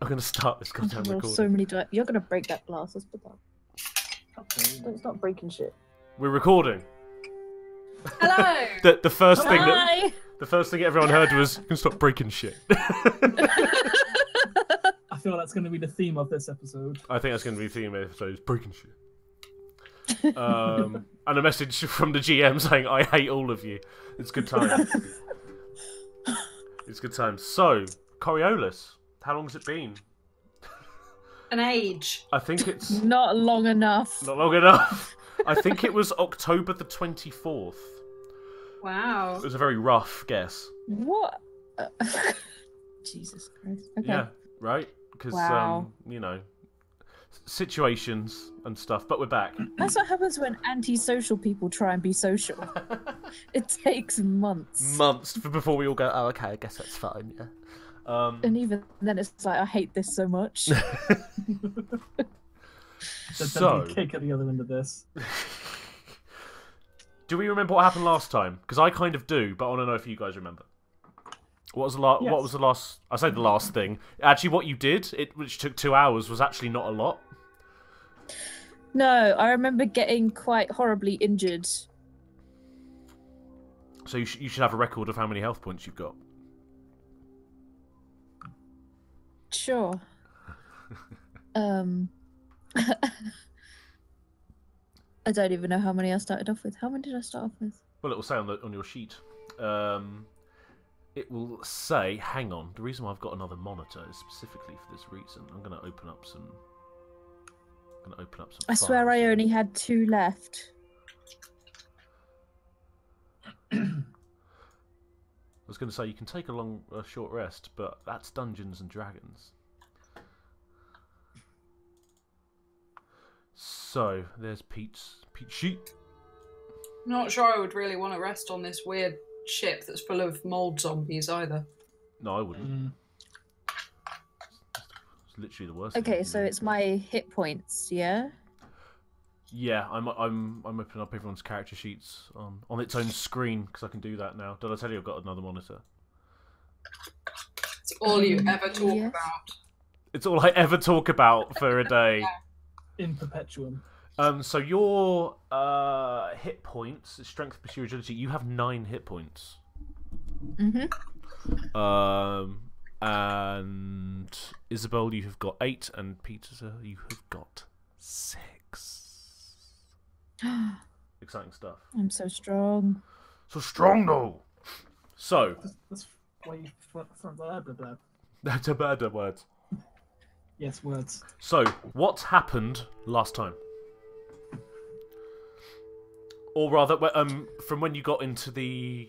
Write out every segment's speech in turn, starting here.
I'm gonna start this goddamn Roll recording. so many dice. You're gonna break that glass. Let's put that. Don't start breaking shit. We're recording. Hello. The first thing that Hi. the first thing everyone heard was, "You can stop breaking shit." I feel that's going to be the theme of this episode. I think that's going to be the theme of the episode, is breaking shit. And a message from the GM saying, "I hate all of you." It's good time. It's good time. So, Coriolis, how long has it been? An age. I think it's Not long enough. not long enough. I think it was October the 24th. Wow. It was a very rough guess. What? Jesus Christ. Okay. Yeah, right? Because, Wow. you know, situations and stuff. But we're back. That's what happens when antisocial people try and be social. It takes months. Months before we all go, "Oh, okay, I guess that's fine, yeah." And even then, it's like, I hate this so much. There's So, a cake at the other end of this. do we remember what happened last time? Because I kind of do, but I want to know if you guys remember. What was the last? Yes. What was the last? I say the last thing. Actually, what you did, which took 2 hours, was actually not a lot. No, I remember getting quite horribly injured. So you should have a record of how many health points you've got. Sure. I don't even know how many I started off with. How many did I start off with? Well, it will say on your sheet. It will say, hang on. The reason why I've got another monitor is specifically for this reason. I'm going to open up some. I swear I only had 2 left. I was going to say you can take a short rest, but that's Dungeons and Dragons. So there's Pete's sheet. Not sure I would really want to rest on this weird ship that's full of mold zombies either. No, I wouldn't. It's literally the worst. Okay, thing so you can it's my hit points, yeah? do. Yeah, I'm opening up everyone's character sheets on its own screen because I can do that now. Did I tell you I've got another monitor? It's all you ever talk Yes. about. It's all I ever talk about for a day. In perpetuum. So your hit points, strength, pursuit, agility. You have 9 hit points. And Isabel, you have got 8, and Peter, you have got 6. Exciting stuff. I'm so strong. So strong, though. So That's why you front blah, blah, blah. that's a bad words. Yes, words. So what happened last time? Or rather, from when you got into the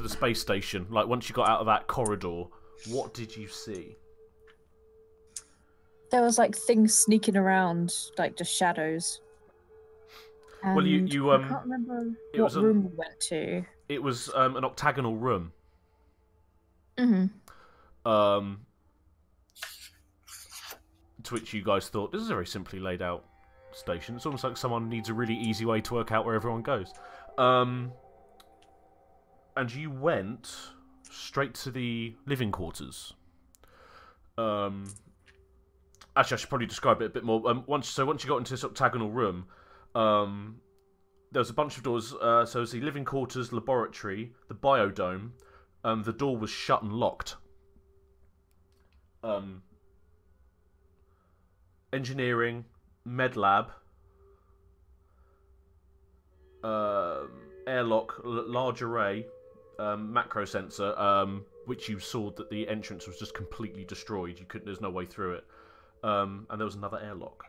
space station, like once you got out of that corridor, what did you see? There was like things sneaking around, like just shadows. Well, you I can't remember it what was room we went to. It was an octagonal room. Mhm. To which you guys thought, this is a very simply laid out station. It's almost like someone needs a really easy way to work out where everyone goes. And you went straight to the living quarters. Actually, I should probably describe it a bit more. Once you got into this octagonal room, there was a bunch of doors. So it was the living quarters, laboratory, the biodome. The door was shut and locked. Engineering, med lab, airlock, large array, macro sensor, which you saw that the entrance was just completely destroyed. There's no way through it. And there was another airlock.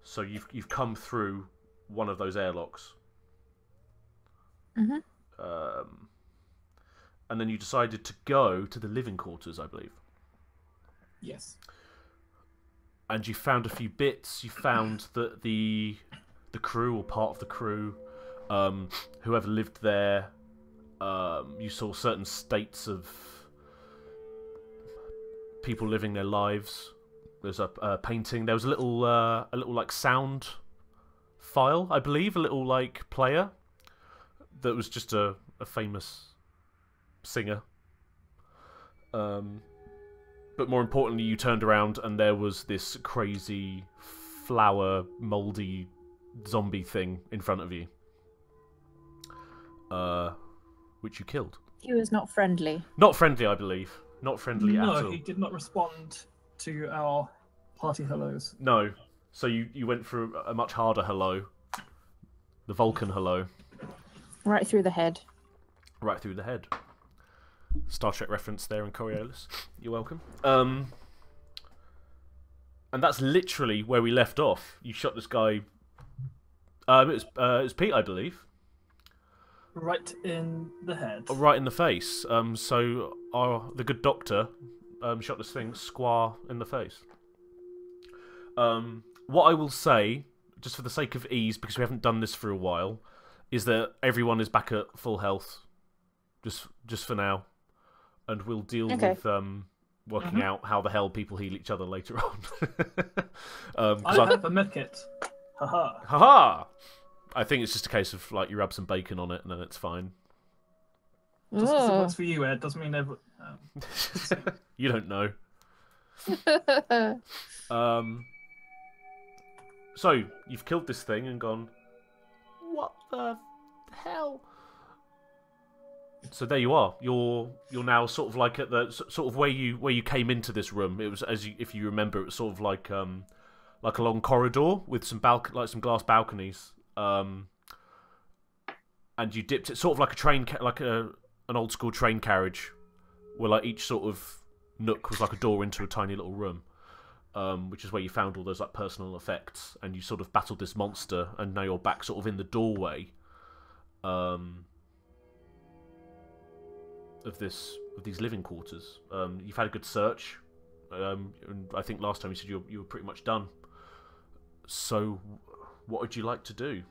So you've come through one of those airlocks. Mhm. And then you decided to go to the living quarters, I believe. Yes. And you found a few bits. You found that the crew, or part of the crew, whoever lived there, you saw certain states of people living their lives. There's a painting. There was a little like sound file, I believe, a little like player that was just a famous singer. but more importantly, you turned around and there was this crazy flower, mouldy zombie thing in front of you, which you killed. He was not friendly. Not friendly, I believe. Not friendly at all. No, he did not respond to our party hellos. No. So you went for a much harder hello. The Vulcan hello. Right through the head. Right through the head. Star Trek reference there in Coriolis. You're welcome. And that's literally where we left off. You shot this guy. It was Pete, I believe. Right in the head. Right in the face. So the good doctor shot this thing square in the face. What I will say, just for the sake of ease, because we haven't done this for a while, is that everyone is back at full health, just for now, and we'll deal with working out how the hell people heal each other later on. I have a medkit. Haha. Haha! I think it's just a case of like you rub some bacon on it and then it's fine. Just because it Oh. works for you, Ed, doesn't mean every. You don't know. So you've killed this thing and gone, what the hell? So there you are. You're now sort of like at the sort of where you came into this room. It was if you remember, it was sort of like a long corridor with some some glass balconies. And you dipped it sort of like a train, an old school train carriage, where like each sort of nook was like a door into a tiny little room. Which is where you found all those like personal effects, and you sort of battled this monster, and now you're back sort of in the doorway of these living quarters. You've had a good search, and I think last time you said you were pretty much done. So, what would you like to do?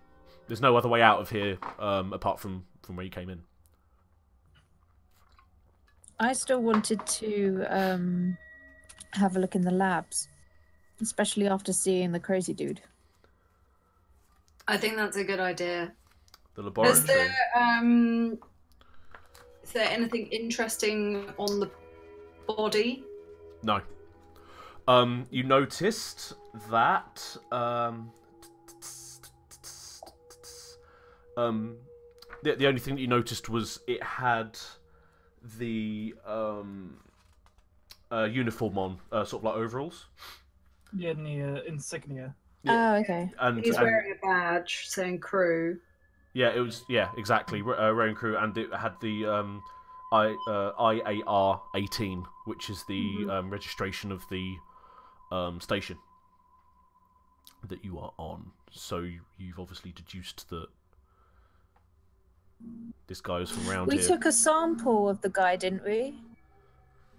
There's no other way out of here apart from where you came in. I still wanted to have a look in the labs, especially after seeing the crazy dude. I think that's a good idea. The laboratory. Is there anything interesting on the body? No. You noticed that the only thing that you noticed was it had the uniform on, sort of like overalls. Yeah, in the insignia. Oh, okay. And He's wearing a badge saying crew. yeah, it was exactly rowing crew, and it had the IAR 18, which is the registration of the station that you are on. So you've obviously deduced that this guy was from around We here. took a sample of the guy, didn't we?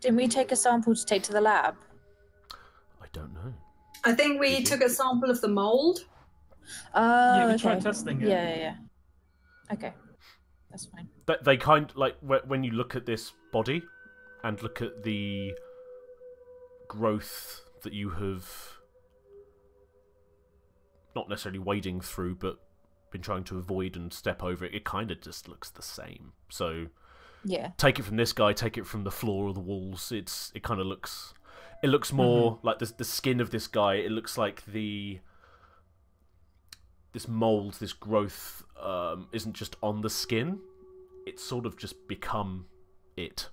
Didn't we take a sample to take to the lab? I don't know. I think we Did you? took a sample of the mold. Oh, Yeah, we okay. tried testing it. Yeah. Okay, that's fine. They kind like when you look at this body and look at the growth that you have not necessarily wading through, but been trying to avoid and step over it, it kind of just looks the same. So Yeah. take it from this guy, take it from the floor or the walls. It kind of looks. It looks more like the skin of this guy. It looks like this mold, this growth, isn't just on the skin. It's sort of just become it.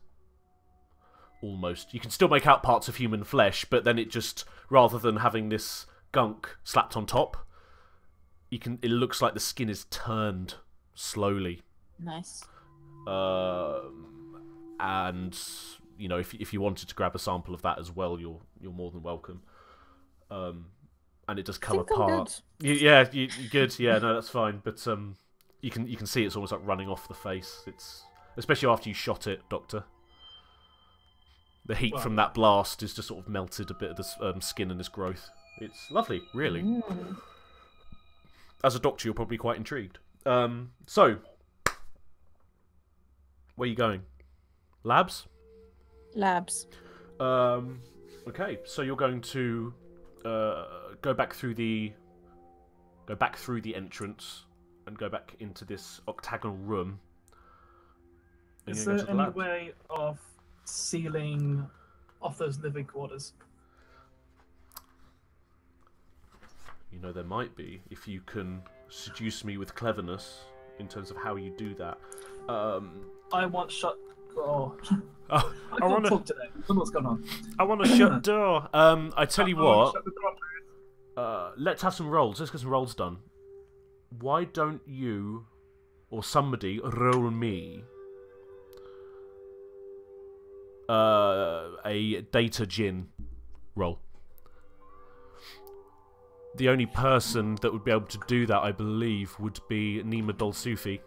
Almost. You can still make out parts of human flesh, but then it just, rather than having this gunk slapped on top, it looks like the skin is turned slowly. Nice. And you know, if you wanted to grab a sample of that as well, you're more than welcome. And it does come think I'm apart. You're good. Yeah, no, that's fine. But you can see it's almost like running off the face. It's especially after you shot it, Doctor. The heat from that blast has just sort of melted a bit of the skin and this growth. It's lovely, really. Mm. As a doctor, you're probably quite intrigued. So, where are you going? Labs? Labs. Okay, so you're going to go back through the entrance and go back into this octagonal room. And Is you're there gonna go any to the labs. way of sealing off those living quarters? You know, there might be, if you can seduce me with cleverness in terms of how you do that. I want shut. Oh, Oh, I can't talk today. I don't know what's going on. I want to shut door. I tell you I wanna what. shut the door, please. Let's have some rolls. Let's get some rolls done. Why don't you or somebody roll me a data gin roll? The only person that would be able to do that, I believe, would be Nima Dolsufi,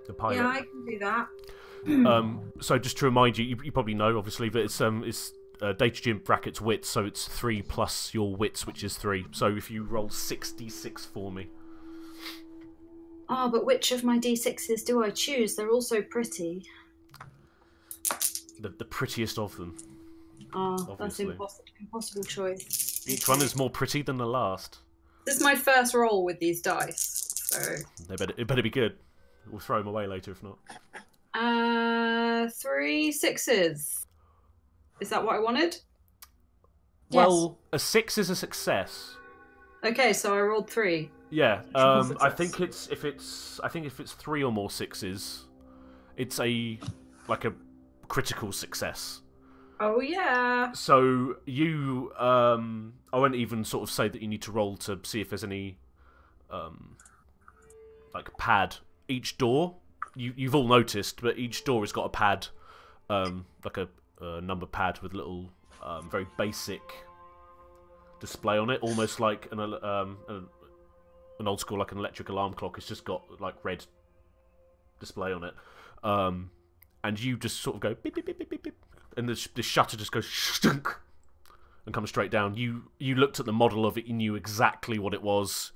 the pilot. Yeah, I can do that. So just to remind you, you probably know, obviously, that it's data gym brackets wits, so it's 3 plus your wits, which is 3. So if you roll 66 for me. Oh, but which of my D6s do I choose? They're all so pretty. The prettiest of them. Oh, that's Obviously. impossible choice. Each one is more pretty than the last. This is my first roll with these dice, so... It better be good. We'll throw them away later if not. 3 6s. Is that what I wanted? Well, a 6 is a success. Okay, so I rolled 3. Yeah, Triple success. I think if it's 3 or more 6s, it's a critical success. Oh yeah. So you, I won't even sort of say that you need to roll to see if there's any, pad. Each door, you've all noticed, but each door has got a pad, like a number pad with a little, very basic display on it, almost like an old school, like an electric alarm clock. It's just got like red display on it, and you just sort of go beep beep beep beep beep, beep, and the shutter just goes stunk and comes straight down. You looked at the model of it, you knew exactly what it was,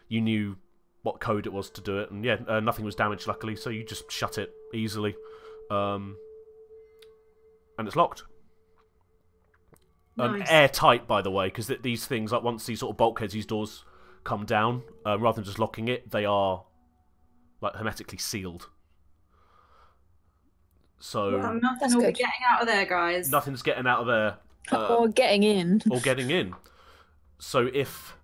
you knew what code it was to do it, and yeah, nothing was damaged luckily, so you just shut it easily, and it's locked. Nice. Airtight, by the way, because these things, like once these sort of bulkheads, these doors come down, rather than just locking it, they are like hermetically sealed. So Well, nothing That's will be good. getting out of there, guys. nothing's getting out of there. Or getting in. Or getting in. So if,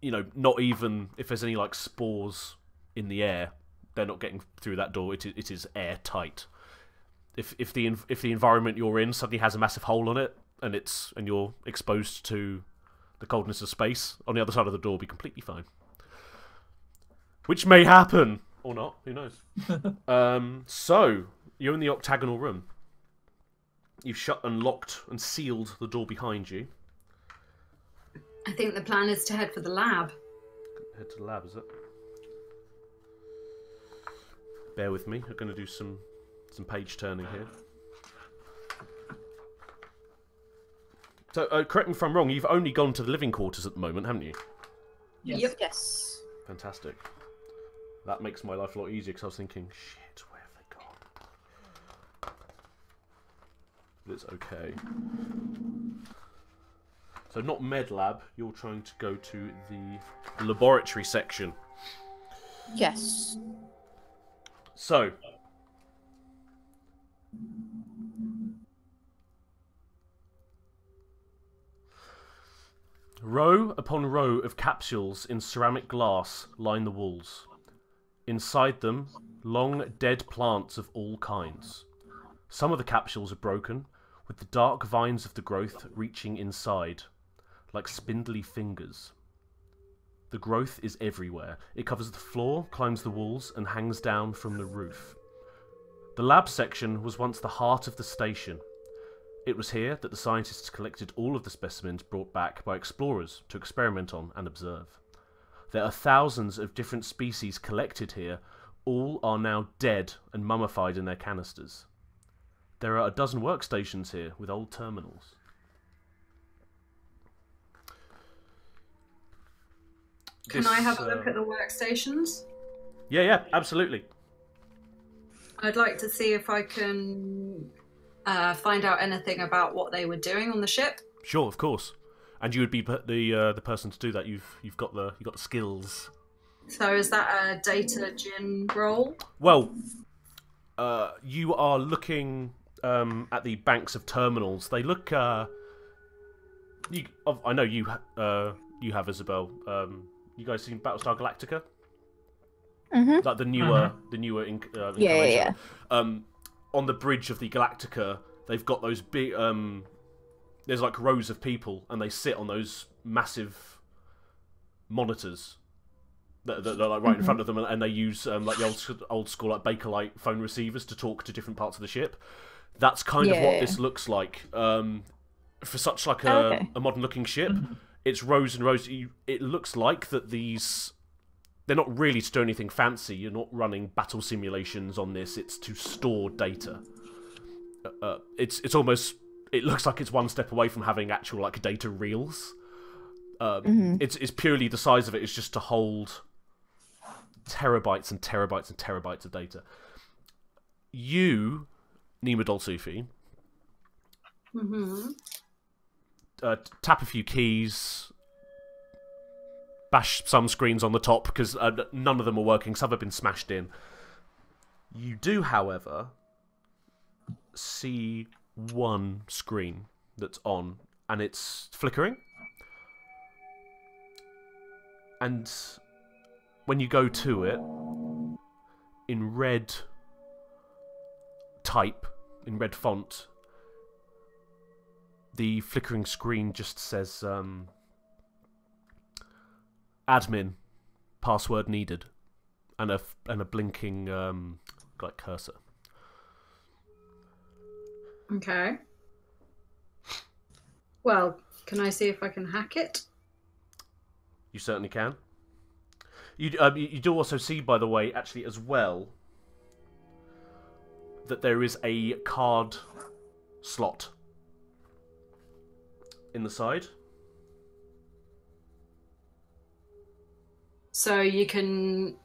not even if there's any like spores in the air, they're not getting through that door. It is airtight. If the environment you're in suddenly has a massive hole on it, and you're exposed to the coldness of space, on the other side of the door will be completely fine. Which may happen or not. Who knows? So you're in the octagonal room. You've shut and locked and sealed the door behind you. I think the plan is to head for the lab. Head to the lab, is it? Bear with me. I'm going to do some page turning here. So, correct me if I'm wrong. You've only gone to the living quarters at the moment, haven't you? Yes. Yep. Yes. Fantastic. That makes my life a lot easier because I was thinking, shit, where have they gone? But it's okay. So not med lab, you're trying to go to the laboratory section. Yes. So, row upon row of capsules in ceramic glass line the walls. Inside them, long dead plants of all kinds. Some of the capsules are broken, with the dark vines of the growth reaching inside, like spindly fingers. The growth is everywhere. It covers the floor, climbs the walls, and hangs down from the roof. The lab section was once the heart of the station. It was here that the scientists collected all of the specimens brought back by explorers to experiment on and observe. There are thousands of different species collected here. All are now dead and mummified in their canisters. There are a dozen workstations here with old terminals. Can I have a look at the workstations? Yeah, absolutely. I'd like to see if I can find out anything about what they were doing on the ship. Sure, of course. And you would be the person to do that. You've got the skills. So is that a data gin roll? Well, you are looking at the banks of terminals. They look. I know you have, Isabel. You guys seen Battlestar Galactica? Mm-hmm. Like the newer Yeah. incarnation. On the bridge of the Galactica, they've got those big. There's like rows of people, and they sit on those massive monitors that are like right in front of them, and they use like the old school like Bakelite phone receivers to talk to different parts of the ship. That's kind of what this looks like. For such like a modern looking ship, it's rows and rows. It looks like that these. They're not really to do anything fancy. You're not running battle simulations on this. It's to store data. It's almost. It looks like it's one step away from having actual like data reels. It's purely the size of it is just to hold terabytes and terabytes and terabytes of data. You, Nima Dolsufi, tap a few keys, bash some screens on the top because none of them are working. Some have been smashed in. You do, however, see one screen that's on, and it's flickering. And when you go to it, in red type, in red font, the flickering screen just says, admin, password needed, and a blinking like cursor. Okay. Well, can I see if I can hack it? You certainly can. You do also see, by the way, actually as well, that there is a card slot in the side. So you can...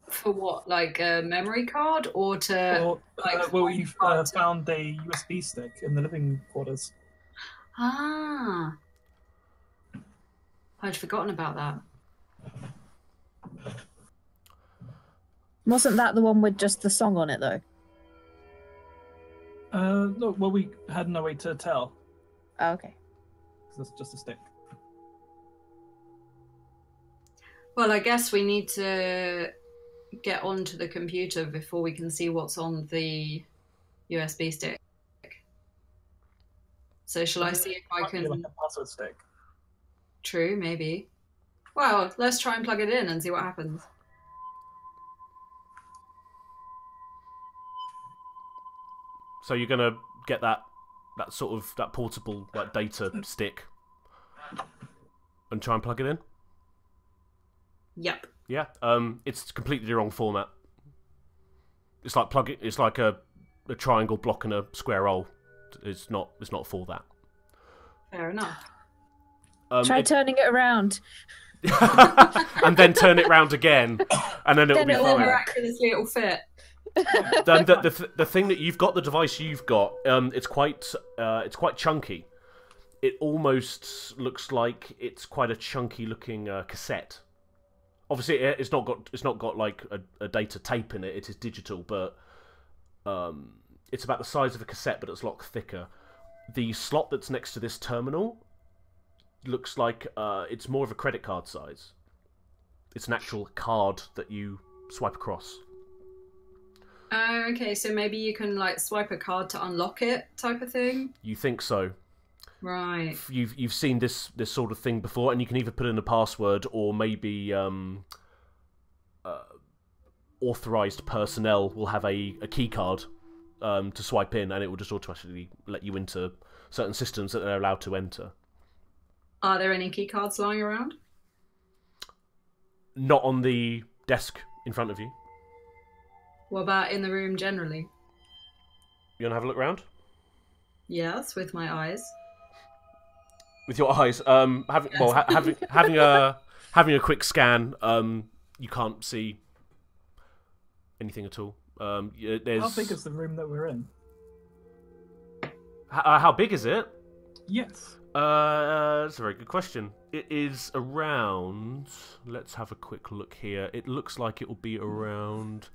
For what, like a memory card, or to you found a USB stick in the living quarters. Ah, I'd forgotten about that. Wasn't that the one with just the song on it though? No, well, we had no way to tell. Oh, okay. It's just a stick. Well, I guess we need to get onto the computer before we can see what's on the USB stick. So shall I see if I can... Like a password stick. True, maybe. Well, let's try and plug it in and see what happens. So you're gonna get that portable like data stick and try and plug it in? Yep. Yeah. It's completely the wrong format. It's like it's like a triangle block and a square hole. It's not for that. Fair enough. Try turning it around. And then turn it round again, and then it'll be fine. Miraculously, it'll fit. The thing that you've got, the device you've got, it's quite chunky. It almost looks like it's quite a chunky looking cassette. Obviously, it's not got like a data tape in it. It is digital, but it's about the size of a cassette, but it's a lot thicker. The slot that's next to this terminal looks like it's more of a credit card size. It's an actual card that you swipe across. Okay, so maybe you can like swipe a card to unlock it, type of thing. You think so? Right. You've seen this sort of thing before, and you can either put in a password or maybe authorized personnel will have a key card to swipe in, and it will just automatically let you into certain systems that they're allowed to enter. Are there any key cards lying around? Not on the desk in front of you. What about in the room generally? You want to have a look around? Yes, with my eyes. With your eyes, having a quick scan, you can't see anything at all. There's... How big is the room that we're in? How big is it? Yes. That's a very good question. It is around... Let's have a quick look here. It looks like it will be around...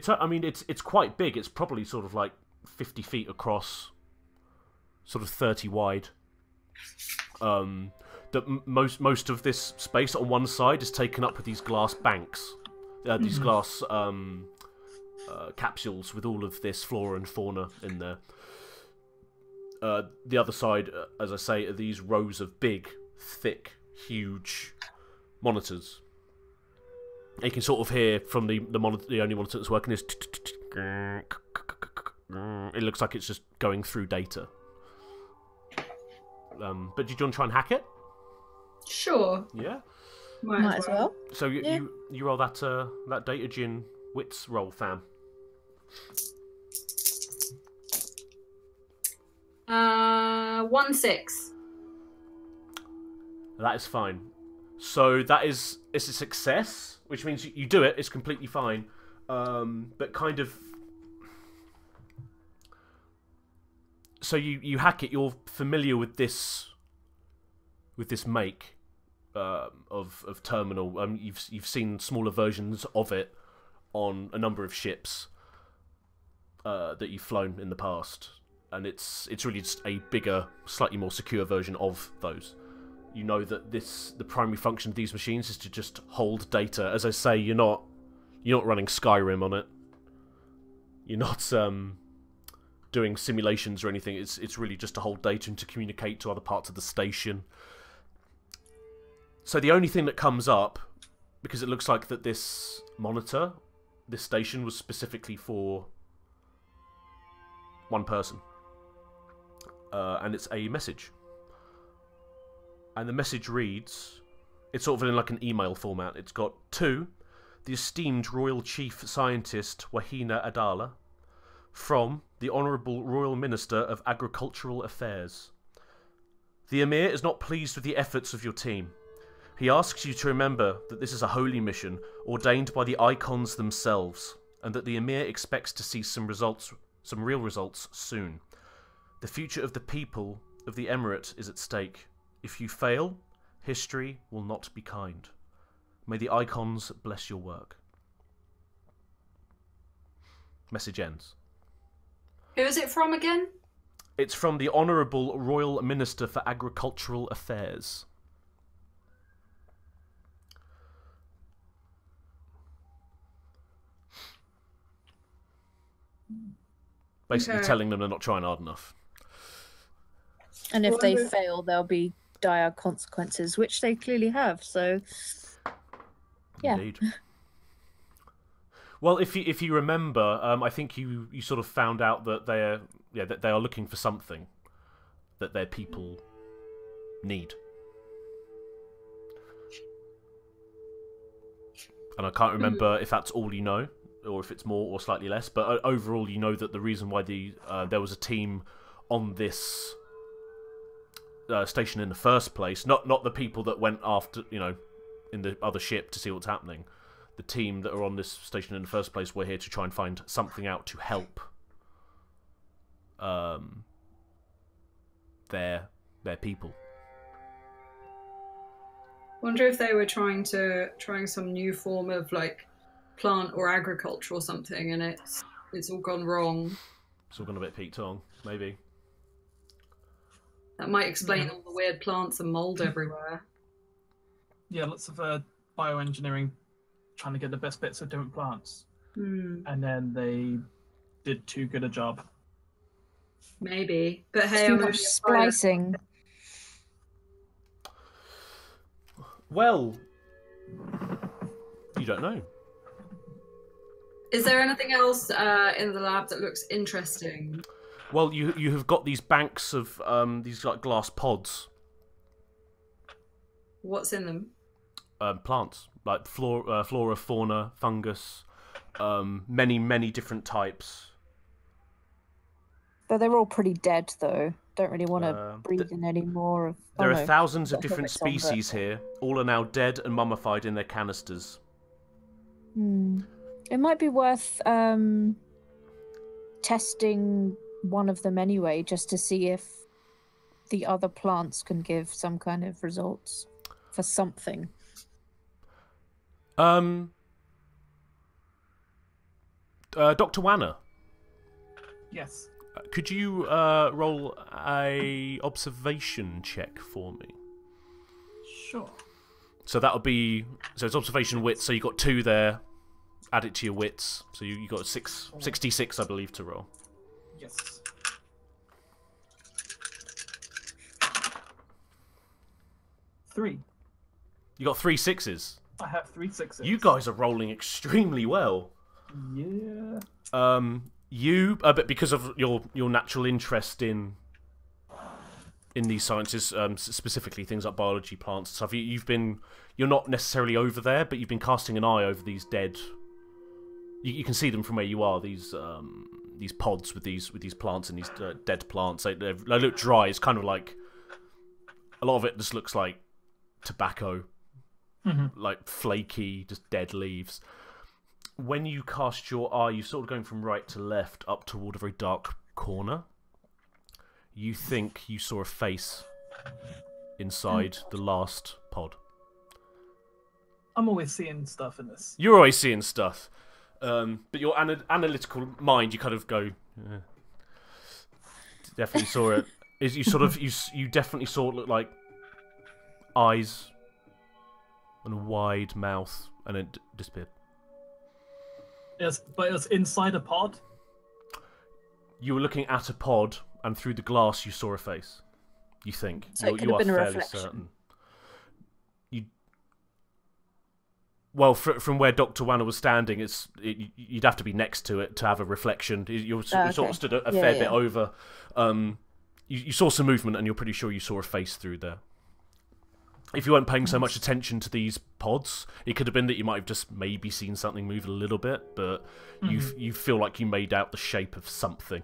I mean, it's quite big. It's probably sort of like 50 feet across, sort of 30 wide. Most of this space on one side is taken up with these glass banks, these glass capsules with all of this flora and fauna in there. The other side, as I say, are these rows of big, thick, huge monitors. You can sort of hear from the monitor, the only monitor that's working is. It looks like it's just going through data. But did you want to try and hack it? Sure. Yeah. Might as well. So you roll that data gin wits roll, fam. 1-6. That is fine. So it's a success, which means you do it. It's completely fine. But kind of. So you hack it. You're familiar with this make of terminal. You've seen smaller versions of it on a number of ships that you've flown in the past, and it's really just a bigger, slightly more secure version of those. You know that the primary function of these machines is to just hold data. As I say, you're not running Skyrim on it. You're not doing simulations or anything. It's really just to hold data and to communicate to other parts of the station. So the only thing that comes up, because it looks like that this monitor, this station, was specifically for one person, and it's a message. And the message reads, it's sort of in like an email format. It's got to the esteemed Royal Chief Scientist Wahina Adala, from the Honourable Royal Minister of Agricultural Affairs. The Emir is not pleased with the efforts of your team. He asks you to remember that this is a holy mission ordained by the Icons themselves, and that the Emir expects to see some real results soon. The future of the people of the Emirate is at stake. If you fail, history will not be kind. May the Icons bless your work. Message ends. Who is it from again? It's from the Honourable Royal Minister for Agricultural Affairs. Basically telling them they're not trying hard enough. And if they fail, there'll be dire consequences, which they clearly have. So, yeah. Indeed. Well, if you remember, I think you sort of found out that they are looking for something that their people need. And I can't remember if that's all you know, or if it's more or slightly less. But overall, you know that the reason why there was a team on this station in the first place, not the people that went after, in the other ship to see what's happening. The team that are on this station in the first place were here to try and find something out to help their people. Wonder if they were trying some new form of like plant or agriculture or something, and it's all gone wrong. It's all gone a bit peaked on, maybe. That might explain all the weird plants and mold everywhere. Yeah, lots of bioengineering, trying to get the best bits of different plants. And then they did too good a job. Maybe. But hey, too much splicing. Well, you don't know. Is there anything else in the lab that looks interesting? Well, you have got these banks of these like glass pods. What's in them? Plants, like flora, fauna, fungus, many different types. But they're all pretty dead, though. Don't really want to breathe in any more of. There are thousands of different species here. All are now dead and mummified in their canisters. It might be worth testing one of them anyway, just to see if the other plants can give some kind of results for something. Dr. Wanner, Yes. could you roll a observation check for me? Sure. So that'll be it's observation wits. So you got 2 there. Add it to your wits. So you got 66, I believe, to roll. Yes. Three. You got 3 6s. I have 3 6s. You guys are rolling extremely well. Yeah. But because of your natural interest in these sciences, specifically things like biology, plants, and stuff, you're not necessarily over there, but you've been casting an eye over these dead. You can see them from where you are. These pods with these plants and these dead plants. They look dry. It's kind of like a lot of it just looks like tobacco, like flaky, just dead leaves. When you cast your eye, you're sort of going from right to left up toward a very dark corner. You think you saw a face inside the last pod. I'm always seeing stuff in this. You're always seeing stuff. But your analytical mind, you kind of go, definitely saw it. You definitely saw it look like eyes and a wide mouth, and it disappeared. Yes, but it was inside a pod. You were looking at a pod, and through the glass you saw a face. You think. So it could have been a reflection. Certain. Well, from where Dr. Wanner was standing, you'd have to be next to it to have a reflection. You sort of stood a fair bit over. You saw some movement, and you're pretty sure you saw a face through there. If you weren't paying so much attention to these pods, it could have been that you might have just maybe seen something move a little bit, but you feel like you made out the shape of something,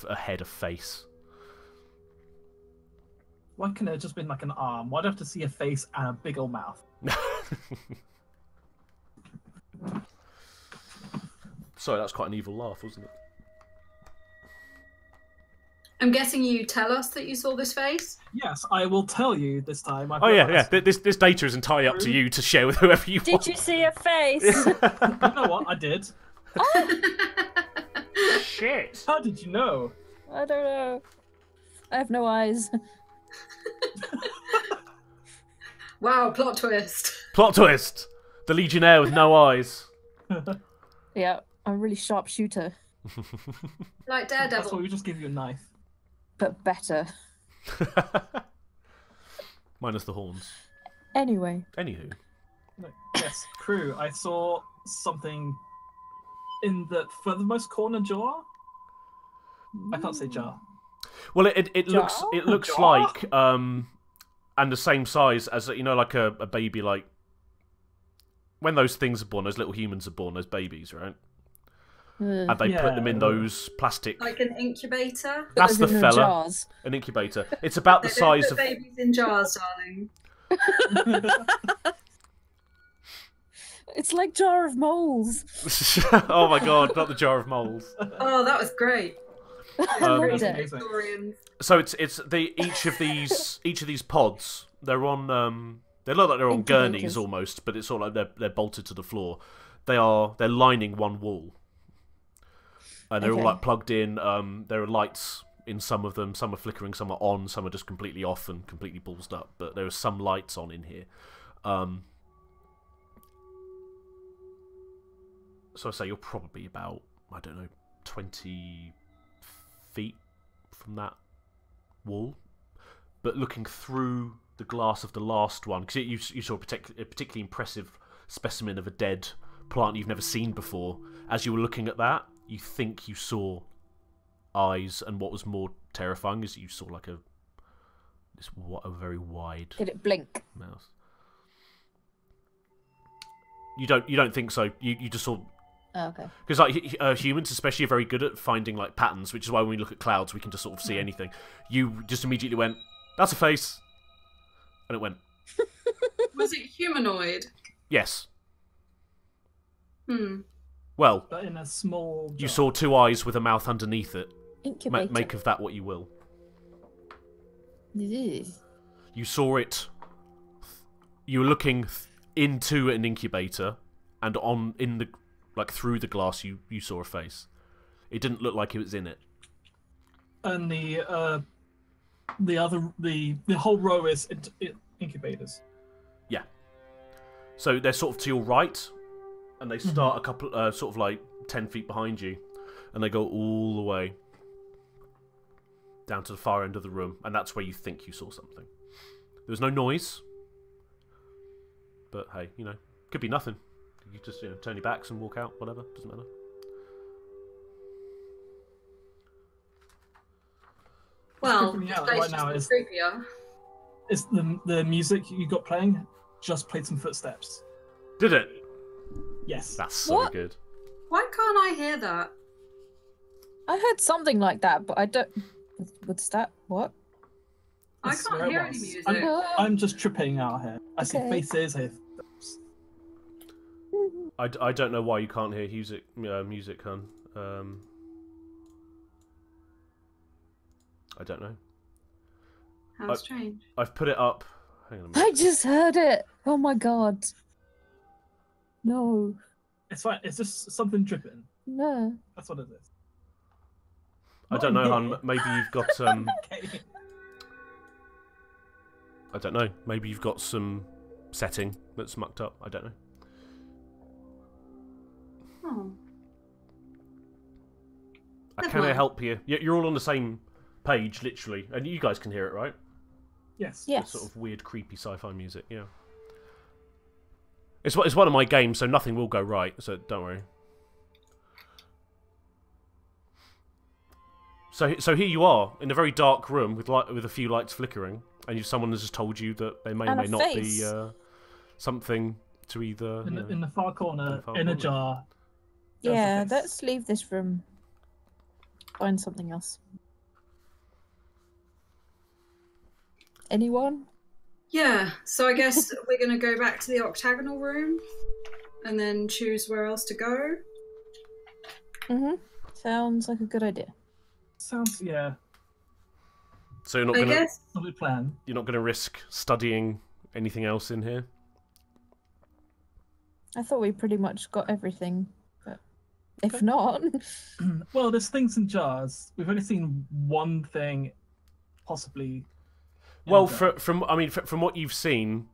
a head, a face. Why couldn't it have just been like an arm? Why'd I have to see a face and a big old mouth? Sorry, that's quite an evil laugh, wasn't it? I'm guessing you tell us that you saw this face? Yes, I will tell you this time. Yeah. This data is entirely up to you to share with whoever you want. Did you see a face? You know what? I did. Shit. How did you know? I don't know. I have no eyes. Wow, plot twist. Plot twist. The Legionnaire with no eyes. Yeah, I'm a really sharp shooter, Like That's why Daredevil. we just give you a knife. but better. Minus the horns. Anyway. Anywho. No, yes, crew. I saw something in the furthermost corner jar. I can't say jar. Well, it looks Jar? like and the same size as like a baby, like when those things are born, those little humans are born, those babies, right? And they put them in those plastic. Like an incubator? That's the Put them in fella. jars. An incubator. It's about the They don't size put of. babies in jars, darling. It's like Jar of Moles. Oh my god! Not the jar of moles. Oh, that was great. I loved That's it. amazing. Historians. So it's each of these pods. They're on. They look like they're on Incubators. gurneys almost, but it's sort of like they're bolted to the floor. They're lining one wall. And they're all Okay. like plugged in. There are lights in some of them. Some are flickering, some are on, some are just completely off and completely ballsed up. But there are some lights on in here. So I say you're probably about, I don't know, 20 feet from that wall. But looking through the glass of the last one, because you saw a particularly impressive specimen of a dead plant you've never seen before. As you were looking at that, you think you saw eyes, and what was more terrifying is you saw like a very wide Did it blink? mouth. You don't think so. You just saw. Oh, okay. Because like humans, especially, are very good at finding like patterns, which is why when we look at clouds, we can just sort of see anything. You just immediately went, "That's a face," and it went, Was it humanoid? "Yes." Hmm. Well, But in a small you jar. saw 2 eyes with a mouth underneath it. Incubator. Make of that what you will. Ugh. You saw it. You were looking into an incubator, and like through the glass, you saw a face. It didn't look like it was in it. And the whole row is incubators. Yeah. So they're sort of to your right, and they start a couple, sort of like 10 feet behind you, and they go all the way down to the far end of the room, and that's where you think you saw something. There was no noise, but hey, you know, could be nothing. You just turn your backs and walk out, whatever, doesn't matter. Well, Creeping me out the right station's now is creepier. the music you got playing just played some footsteps. Did it? Yes. That's so What? good. Why can't I hear that? I heard something like that, but I don't. What's that? What? I That's where can't it hear any was. music. I'm just tripping out here. I see Okay. faces. I hear footsteps. I don't know why you can't hear music, hun. I don't know. How strange. I've put it up. Hang on a minute. I just heard it. Oh my god. No. It's fine. It's just something dripping. No. That's what it is. I don't know, Not hun. here. Maybe you've got Okay. I don't know. Maybe you've got some setting that's mucked up. I don't know. Oh. Never Can I mind. help you? You're all on the same page, literally, and you guys can hear it, right? Yes. Yes. It's sort of weird, creepy sci-fi music. Yeah. It's one of my games, so nothing will go right. So don't worry. So here you are in a very dark room with a few lights flickering, and someone has just told you that there may or And may a not face. be something to either. In the far corner, far in a corner. jar. there's a Yeah, face. let's leave this room. Find something else. Anyone? Yeah, so I guess we're going to go back to the octagonal room and then choose where else to go. Mm-hmm. Sounds like a good idea. Sounds So you're not I gonna guess. solid plan. you're not gonna risk studying anything else in here. I thought we pretty much got everything, but if Okay. not, Well, there's things in jars. We've only seen one thing, possibly. in Well, a jar. from what you've seen,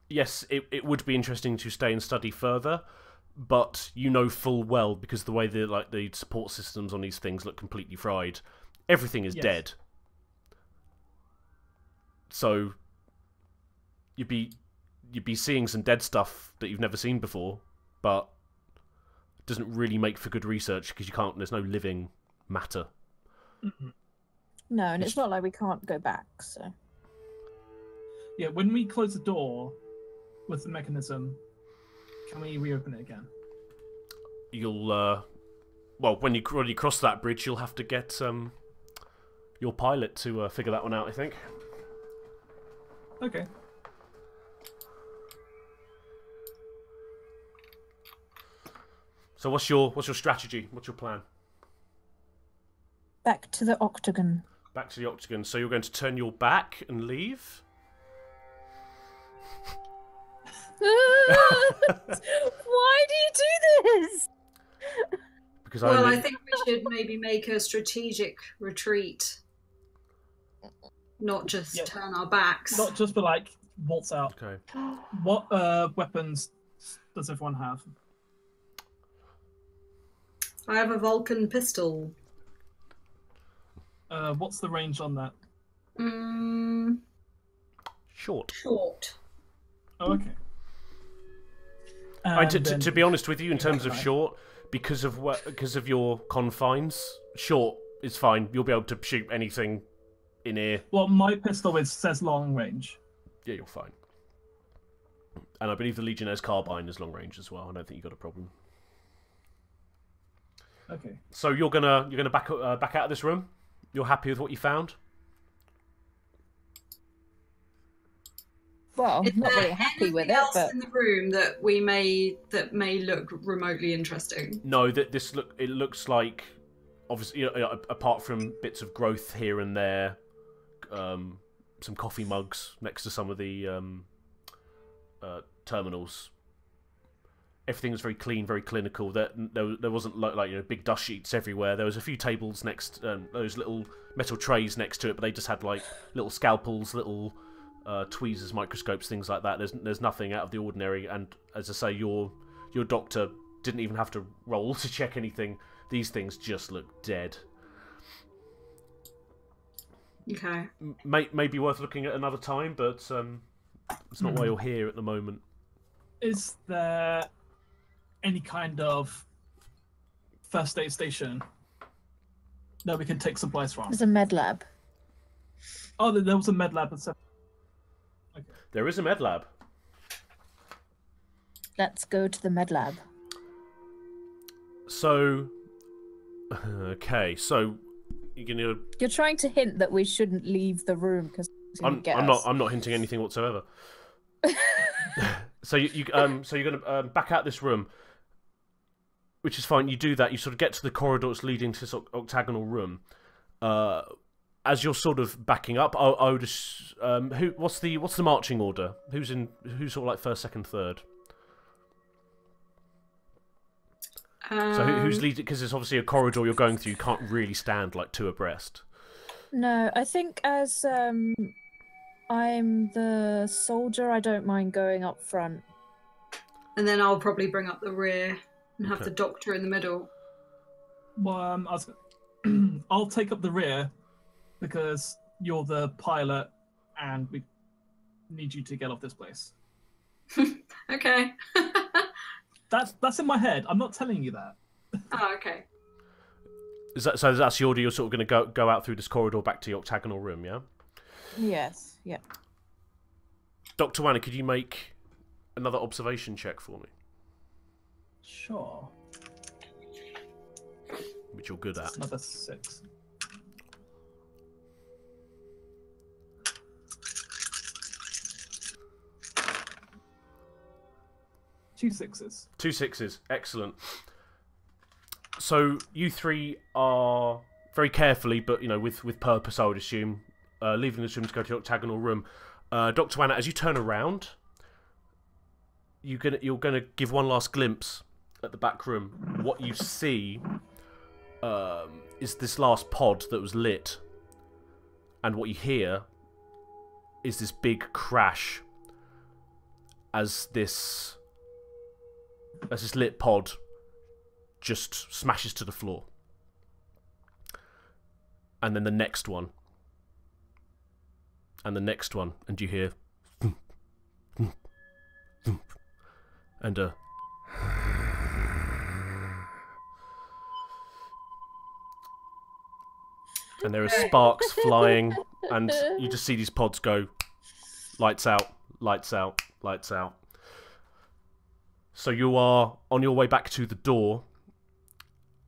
yes, it would be interesting to stay and study further, but you know full well, because the way the support systems on these things look completely fried, everything is Yes. dead. So you'd be seeing some dead stuff that you've never seen before, but it doesn't really make for good research because there's no living matter. no, and it's not like we can't go back. So Yeah, when we close the door with the mechanism, can we reopen it again? You'll when you cross that bridge, you'll have to get your pilot to figure that one out, I think. Okay. So what's your strategy? What's your plan? back to the octagon. Back to the octagon. So you're going to turn your back and leave? Why do you do this? Because Well, I think we should maybe make a strategic retreat. Not just Yeah. turn our backs. Not just for like waltz out. Okay. What weapons does everyone have? I have a Vulcan pistol. What's the range on that? Short. Short. Oh, okay. To be honest with you, in terms of Right. short, because of your confines, short is fine. You'll be able to shoot anything in here. Well, my pistol says long range. Yeah, you're fine. And I believe the Legionnaire's carbine is long range as well. I don't think you got a problem. Okay. So you're gonna back out of this room. You're happy with what you found? Well, Is not there very happy with anything it, else but in the room that may look remotely interesting? No, that it looks like, obviously, apart from bits of growth here and there, some coffee mugs next to some of the terminals. everything was very clean, very clinical. There wasn't like big dust sheets everywhere. There was a few tables next, those little metal trays next to it, but they just had like little scalpels, little tweezers, microscopes, things like that. There's nothing out of the ordinary. And as I say, your doctor didn't even have to roll to check anything. These things just look dead. Okay. Maybe worth looking at another time, but it's not why you're here at the moment. Is there any kind of first aid station that we can take supplies from? There's a med lab. Oh, there was a med lab and stuff. Okay. There is a med lab. Let's go to the med lab. So, okay, so You're trying to hint that we shouldn't leave the room because I'm not hinting anything whatsoever. So you're gonna back out this room, which is fine. You do that. You sort of get to the corridor that's leading to this octagonal room. As you're sort of backing up, I would what's the marching order? Who's sort of like first, second, third? So who's leading? Because it's obviously a corridor you're going through. You can't really stand like two abreast. No, I think as I'm the soldier, I don't mind going up front. And then I'll probably bring up the rear and have the doctor in the middle. Well, I'll take up the rear because you're the pilot and we need you to get off this place. Okay. That's in my head. I'm not telling you that. Oh, okay. So that's the order. You're sort of going to go out through this corridor back to the octagonal room, yeah? Yes. Yeah. Dr. Wanner, could you make another observation check for me? Sure. Which you're good at. That's another 6. Two 6s. 2 6s. Excellent. So you three are very carefully, but with purpose, I would assume, leaving this room to go to the octagonal room. Dr. Wanner, as you turn around, you're gonna give one last glimpse at the back room. What you see is this last pod that was lit, and what you hear is this big crash as this lit pod just smashes to the floor. And then the next one. And the next one. And you hear... And and there are sparks flying. And you just see these pods go... Lights out, lights out, lights out. So you are on your way back to the door,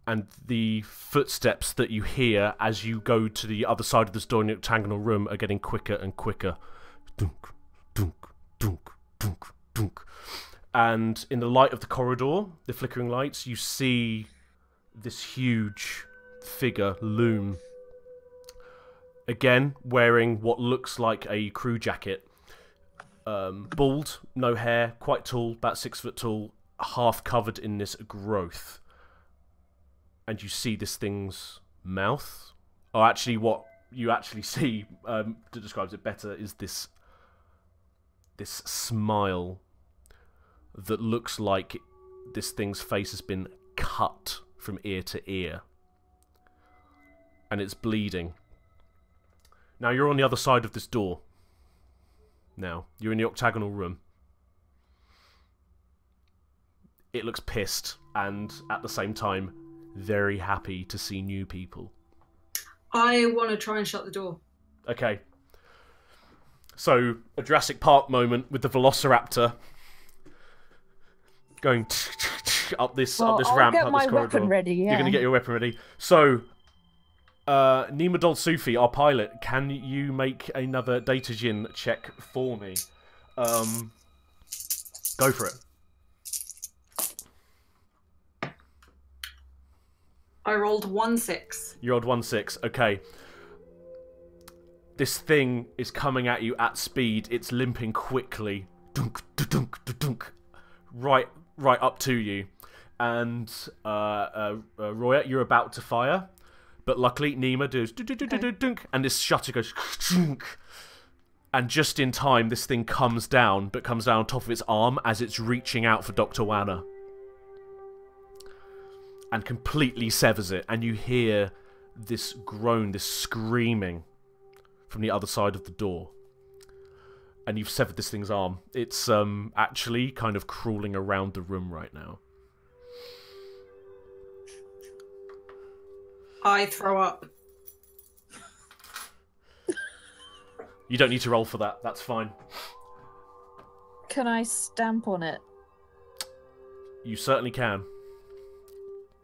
and the footsteps that you hear as you go to the other side of this door in the octagonal room are getting quicker and quicker. Dunk, dunk, dunk, dunk, dunk. And in the light of the corridor, the flickering lights, you see this huge figure loom. Again, wearing what looks like a crew jacket. Bald, no hair, quite tall, about 6 foot tall, half covered in this growth. And you see this thing's mouth. Oh, actually, what you actually see, that describes it better, is this smile that looks like this thing's face has been cut from ear to ear. And it's bleeding. Now, you're on the other side of this door. Now, you're in the octagonal room. It looks pissed, and at the same time, very happy to see new people. I want to try and shut the door. Okay. So, a Jurassic Park moment with the Velociraptor going up this ramp, I'll get up my this corridor. weapon ready, yeah. You're going to get your weapon ready. So, Nima Dol Sufi, our pilot, can you make another Datagin check for me? Go for it. I rolled 1-6. You rolled 1-6. Okay. This thing is coming at you at speed. It's limping quickly. Dunk, dunk, dunk, dunk. Right right up to you, and Roya, you're about to fire, but luckily Nima does dunk, and this shutter goes and just in time this thing comes down, but comes down on top of its arm as it's reaching out for Dr. Wanna, and completely severs it, and you hear this groan, this screaming from the other side of the door. And you've severed this thing's arm. It's actually kind of crawling around the room right now. I throw up. You don't need to roll for that. That's fine. Can I stamp on it? You certainly can.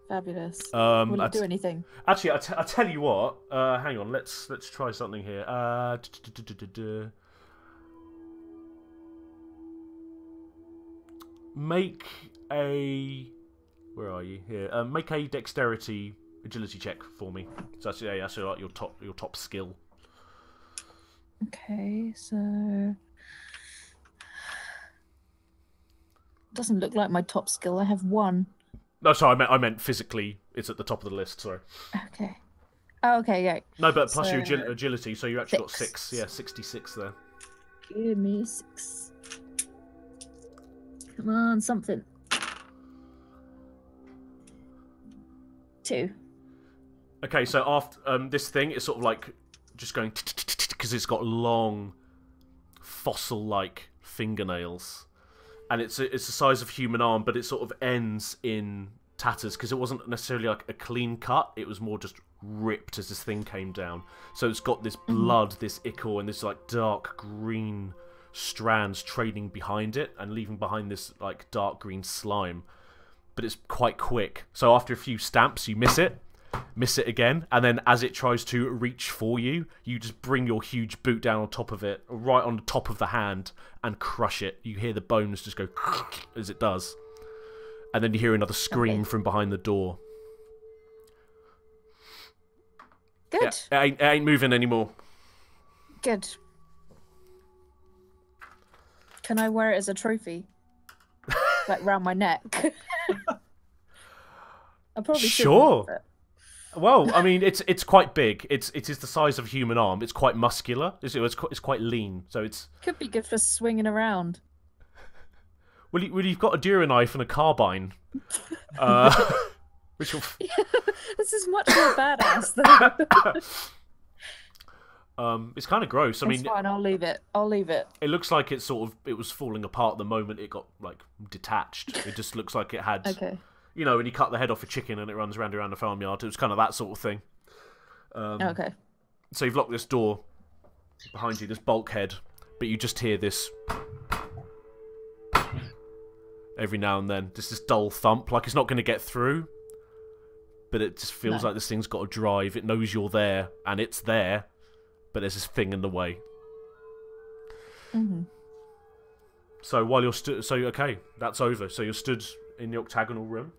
Fabulous. Will it do anything? Actually, I tell you what. Hang on. Let's try something here. Make a... Where are you? Here. Make a dexterity agility check for me. So that's like your top skill. Okay, so... Doesn't look like my top skill. I have 1. No, sorry, I meant physically. It's at the top of the list, sorry. Okay. Oh, okay, yeah. No, but plus your agility, so you actually got 6. Yeah, 66 there. Give me 6. Come on, something. 2. Okay, so after this thing is sort of like just going because it's got long fossil-like fingernails, and it's the size of a human arm, but it sort of ends in tatters because it wasn't necessarily like a clean cut. It was more just ripped as this thing came down. So it's got this blood, this ichor, and this like dark green strands trailing behind it and leaving behind this like dark green slime, but it's quite quick. So after a few stamps you miss it again, and then as it tries to reach for you, you just bring your huge boot down on top of it, right on the top of the hand, and crush it. You hear the bones just go as it does, and then you hear another scream from behind the door. Good. Yeah, it ain't moving anymore. Good. Can I wear it as a trophy? Like round my neck? I probably sure. Should. Well, I mean, it's quite big. It is the size of a human arm. It's quite muscular. It's quite lean. So it's could be good for swinging around. Well, you've got a Dura knife and a carbine. Which will... This is much more badass though. It's kind of gross. I mean, it's fine. I'll leave it. It looks like it was falling apart the moment it got like detached. It just looks like it had. Okay. You know, when you cut the head off a chicken and it runs around the farmyard, it was kind of that sort of thing. Okay. So you've locked this door behind you, this bulkhead, but you just hear this every now and then. Just this dull thump, like it's not going to get through, but it just feels like this thing's got a drive. It knows you're there, and it's there, but there's this thing in the way. Mm-hmm. So while you're okay, that's over. So you're stood in the octagonal room.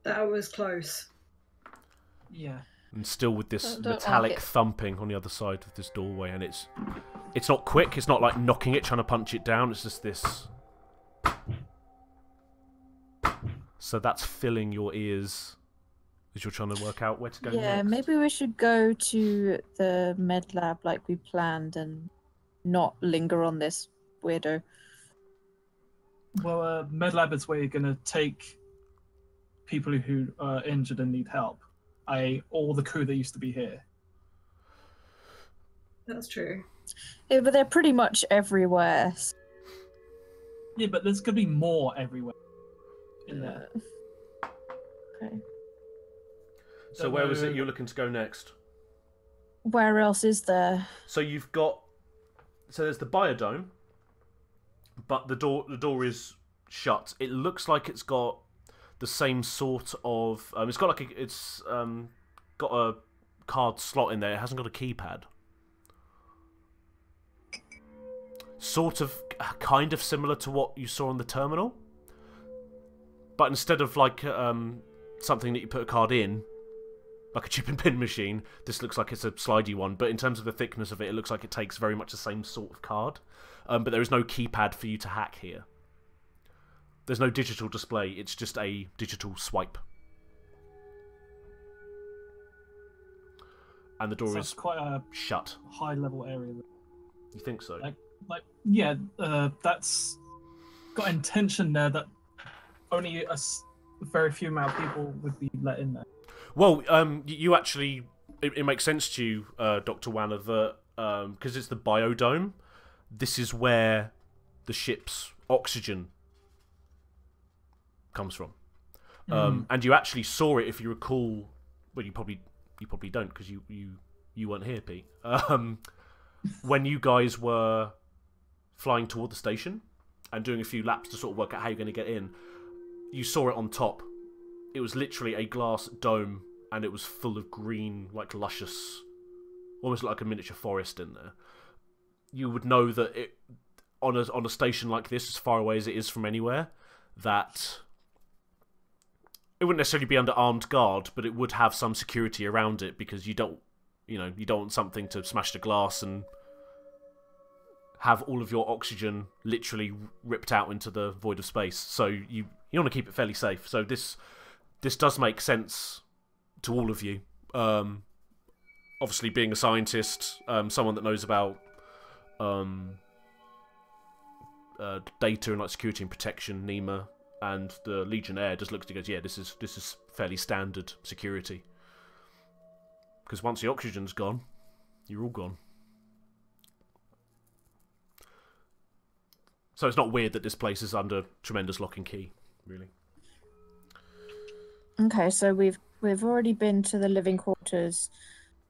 That was close. Yeah. And still with this metallic thumping on the other side of this doorway, and it's not quick. It's not like knocking it, trying to punch it down. It's just this. So that's filling your ears as you're trying to work out where to go. Yeah, next. maybe we should go to the med lab like we planned and not linger on this weirdo. Well, med lab is where you're going to take people who are injured and need help. All the crew that used to be here. That's true. Yeah, but they're pretty much everywhere. Yeah, but there's going to be more everywhere. In there. Okay. So where was it you're looking to go next? Where else is there? So you've got... So there's the biodome, but the door is shut. It looks like it's got the same sort of... it's got like got a card slot in there. It hasn't got a keypad. Sort of, kind of similar to what you saw on the terminal. But instead of like something that you put a card in, like a chip and pin machine, this looks like it's a slidey one. But in terms of the thickness of it, it looks like it takes very much the same sort of card. but there is no keypad for you to hack here. There's no digital display, it's just a digital swipe. And the door is quite a shut. high-level area. You think so? Yeah, that's got intention there that only very few amount of people would be let in there. Well, you actually, it makes sense to you, Dr. Wanner, that because it's the biodome, this is where the ship's oxygen comes from. And you actually saw it, if you recall. Well, you probably don't, because you weren't here, Pete. When you guys were flying toward the station and doing a few laps to sort of work out how you're going to get in, you saw it on top. It was literally a glass dome, and it was full of green, like luscious, almost like a miniature forest in there. You would know that it on a station like this, as far away as it is from anywhere, that it wouldn't necessarily be under armed guard, but it would have some security around it, because you don't want something to smash the glass and have all of your oxygen literally ripped out into the void of space. So you want to keep it fairly safe. So this does make sense to all of you. Obviously, being a scientist, someone that knows about data and like security and protection, NEMA, and the Legionnaire just looks and goes, yeah, this is fairly standard security. Because once the oxygen's gone, you're all gone. So it's not weird that this place is under tremendous lock and key, really. Okay, so we've already been to the living quarters,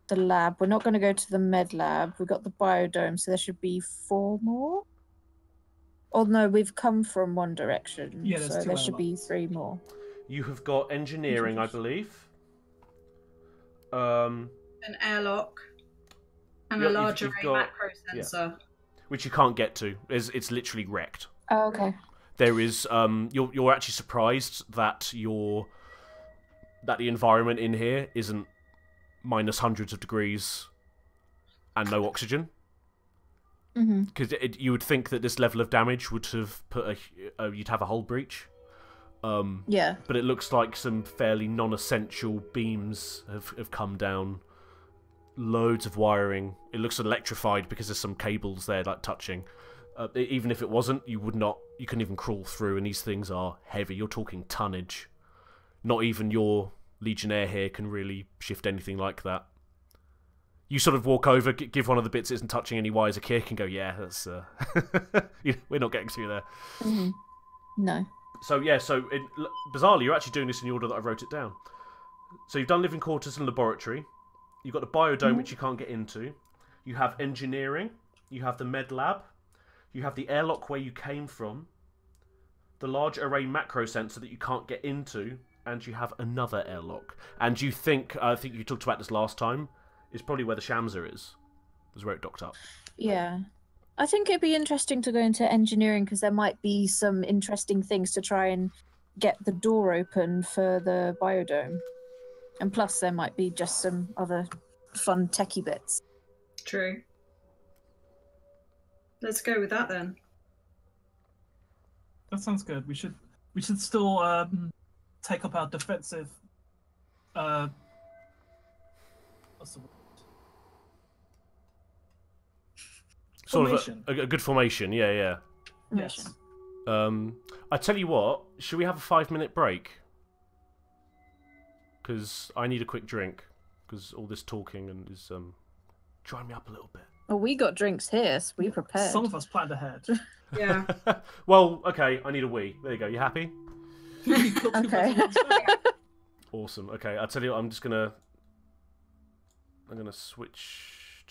the lab. We're not going to go to the med lab. We've got the biodome, so there should be 4 more. Oh no, we've come from one direction, Yeah, so there should be 3 more. You have got engineering, I believe. An airlock and a large array macro sensor. Yeah. Which you can't get to. It's literally wrecked. Oh, okay. There is you're actually surprised that the environment in here isn't minus hundreds of degrees and no oxygen. Because you would think that this level of damage would have put you'd have a hull breach. Yeah. But it looks like some fairly non-essential beams have come down. Loads of wiring. It looks electrified because there's some cables there like touching. Even if it wasn't, you couldn't even crawl through, and these things are heavy. You're talking tonnage. Not even your Legionnaire here can really shift anything like that. You sort of walk over, give one of the bits that isn't touching any wires a kick, and go, yeah, that's we're not getting through there. No. So yeah, bizarrely, you're actually doing this in the order that I wrote it down. So you've done living quarters and laboratory. You've got the biodome, which you can't get into. You have engineering. You have the med lab. You have the airlock where you came from. The large array macro sensor that you can't get into. And you have another airlock. And you think, I think you talked about this last time, is probably where the Shamsa is where it docked up. Yeah. I think it'd be interesting to go into engineering, because there might be some interesting things to try and get the door open for the biodome. And plus, there might be just some other fun techie bits. True. Let's go with that then. That sounds good. We should still take up our defensive. What's the word? Sort Formation. of a good formation. Yeah. Yes. I tell you what. Should we have a 5-minute break? Because I need a quick drink. Because all this talking and is drying me up a little bit. Well, we got drinks here, so we prepared. Some of us planned ahead. Yeah. Well, okay. I need a wee. There you go. You happy? Okay. Awesome. Okay. I'll tell you what. I'm gonna switch.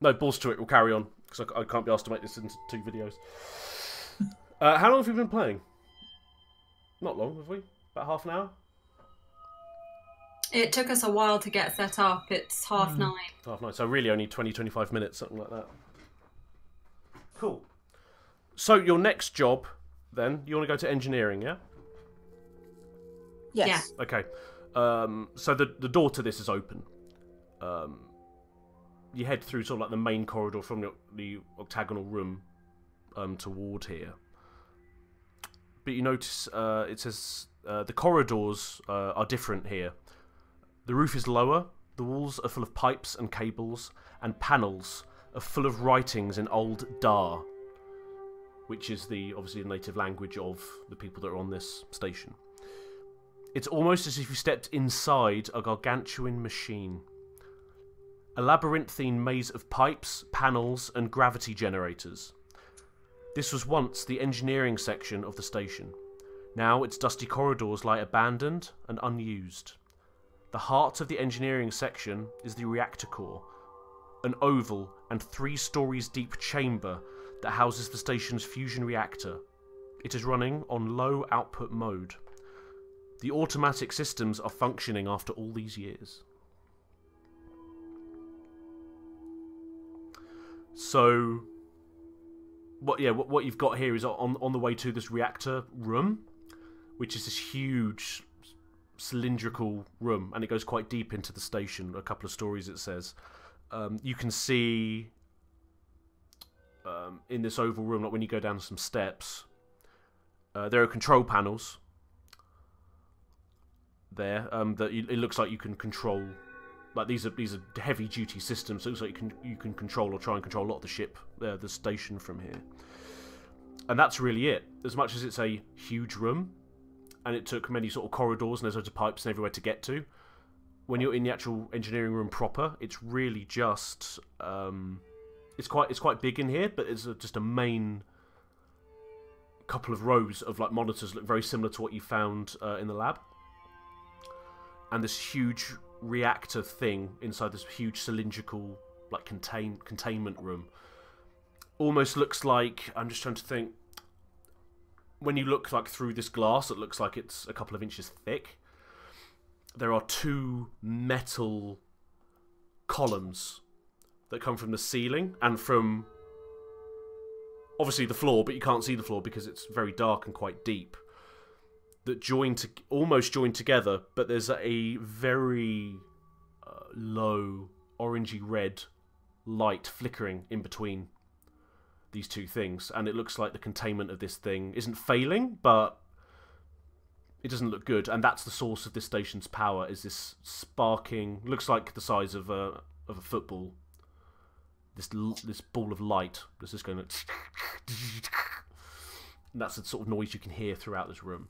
No, balls to it. We'll carry on because I can't be asked to make this into 2 videos. How long have we been playing? Not long, have we? About half an hour? It took us a while to get set up. It's 9:30. Half 9. So really only 20-25 minutes, something like that. Cool. So your next job, then, you want to go to engineering, yeah? Yes. Okay. So the door to this is open. you head through sort of like the main corridor from the octagonal room toward here. But you notice it says the corridors are different here. The roof is lower, the walls are full of pipes and cables, and panels are full of writings in Old Dar, which is obviously the native language of the people that are on this station. It's almost as if you stepped inside a gargantuan machine. A labyrinthine maze of pipes, panels, and gravity generators. This was once the engineering section of the station. Now its dusty corridors lie abandoned and unused. The heart of the engineering section is the reactor core, an oval and 3 stories deep chamber that houses the station's fusion reactor. It is running on low output mode. The automatic systems are functioning after all these years. So, what you've got here is on the way to this reactor room, which is this huge cylindrical room, and it goes quite deep into the station. A couple of stories, it says. You can see in this oval room, like when you go down some steps, there are control panels there that it looks like you can control. Like these are heavy duty systems. So it looks like you can control or try and control a lot of the ship, the station from here. And that's really it. As much as it's a huge room, and it took many sort of corridors and there's loads of pipes and everywhere to get to, when you're in the actual engineering room proper, it's really just it's quite big in here, but it's just a main couple of rows of like monitors look very similar to what you found in the lab, and this huge reactor thing inside this huge cylindrical like containment room almost looks like, I'm just trying to think, when you look like through this glass, it looks like it's a couple of inches thick. There are 2 metal columns that come from the ceiling and from obviously the floor, but you can't see the floor because it's very dark and quite deep, that almost join together, but there's a very low orangey red light flickering in between these 2 things, and it looks like the containment of this thing isn't failing, but it doesn't look good, and that's the source of this station's power, is this sparking, looks like the size of a football, this ball of light that's just going to and that's the sort of noise you can hear throughout this room.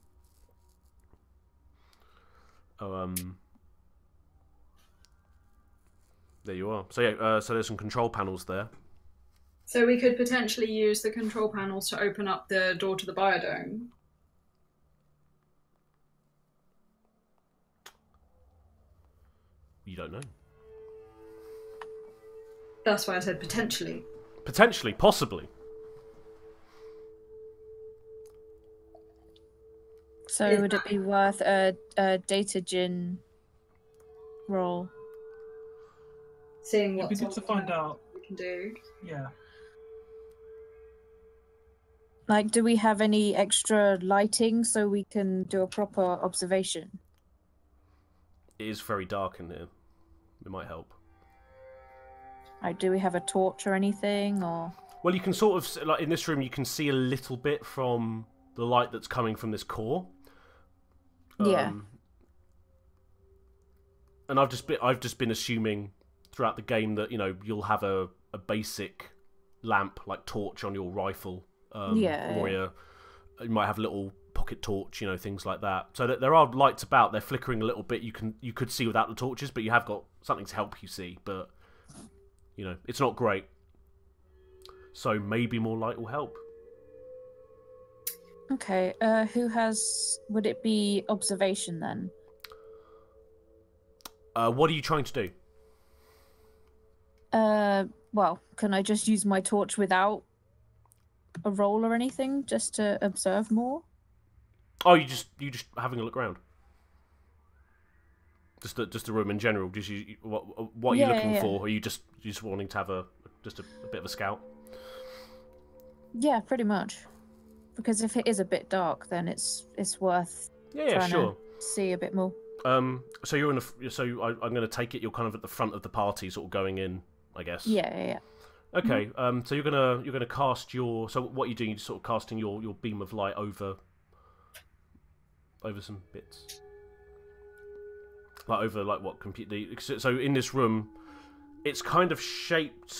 There you are. So yeah, so there's some control panels there. So we could potentially use the control panels to open up the door to the biodome. You don't know. That's why I said potentially. Potentially, possibly. So would it be worth a data gin roll? Seeing It'd be what's good to find out. we can do. Yeah. Like, do we have any extra lighting so we can do a proper observation? It is very dark in here. It might help. Like, do we have a torch or anything, or? Well, you can sort of, like in this room, you can see a little bit from the light that's coming from this core. Yeah. And I've just been assuming throughout the game that, you know, you'll have a basic lamp, like torch on your rifle. Or you might have a little pocket torch, you know, things like that. So that there are lights about. They're flickering a little bit. You could see without the torches, but you have got something to help you see. But you know, it's not great. So maybe more light will help. Okay. Would it be observation then? What are you trying to do? Well, can I just use my torch without a roll or anything, just to observe more? Oh, you just having a look around. Just the room in general. Just what are you looking for? Are you just wanting to have a bit of a scout? Yeah, pretty much. Because if it is a bit dark, then it's worth trying to see a bit more. So you're I'm going to take it. You're kind of at the front of the party, sort of going in I guess. Yeah. Okay. So you're gonna cast your. So what are you doing? You're sort of casting your beam of light over some bits. Like over like what completely. So in this room, it's kind of shaped.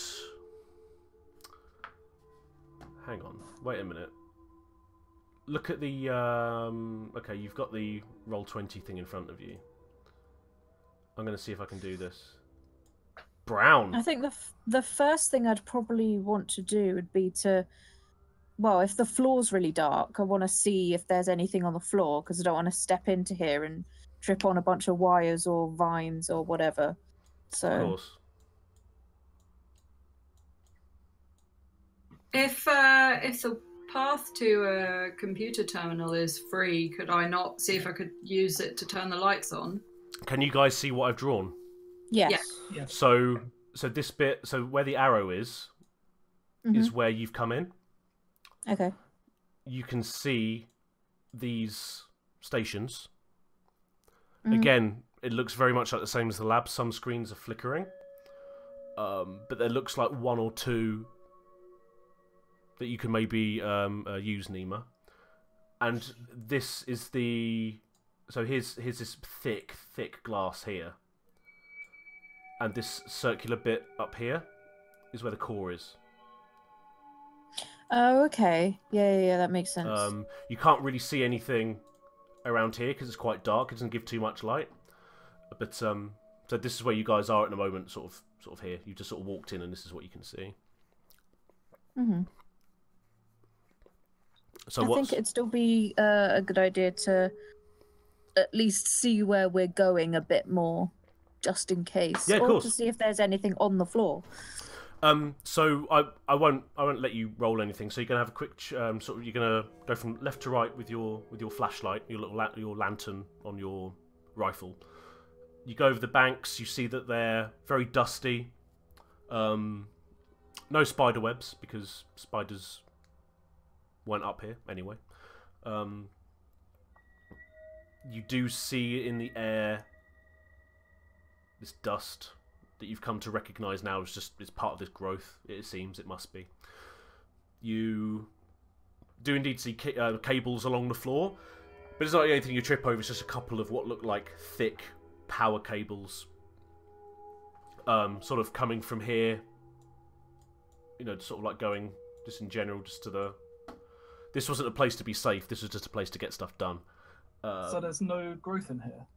Hang on. Wait a minute. Look at the. Okay, you've got the Roll20 thing in front of you. I'm going to see if I can do this. Brown. I think the first thing I'd probably want to do would be to, well, if the floor's really dark, I want to see if there's anything on the floor because I don't want to step into here and trip on a bunch of wires or vines or whatever. So. Of course. If the path to a computer terminal is free, could I not see if I could use it to turn the lights on? Can you guys see what I've drawn? Yes. Yeah. So this bit, so where the arrow is where you've come in. Okay. You can see these stations. Again, it looks very much like the same as the lab. Some screens are flickering, but there looks like one or two that you can maybe use, Nima. And this is the... So here's this thick glass here. And this circular bit up here is where the core is. Oh, okay. Yeah, that makes sense. You can't really see anything around here because it's quite dark. It doesn't give too much light. But so this is where you guys are at the moment, sort of here. You just sort of walked in and this is what you can see. So I think it'd still be a good idea to at least see where we're going a bit more, just in case. Yeah, of or course. to see if there's anything on the floor. So I won't let you roll anything. So you're gonna have a quick sort of. You're gonna go from left to right with your flashlight, your lantern on your rifle. You go over the banks. You see that they're very dusty. No spider webs because spiders went up here anyway. You do see in the air this dust that you've come to recognise now as just it's part of this growth. It seems it must be. You do indeed see cables along the floor, but it's not anything you trip over. It's just a couple of what look like thick power cables, sort of coming from here. You know, sort of like going just in general, just to the. This wasn't a place to be safe. This was just a place to get stuff done. So there's no growth in here?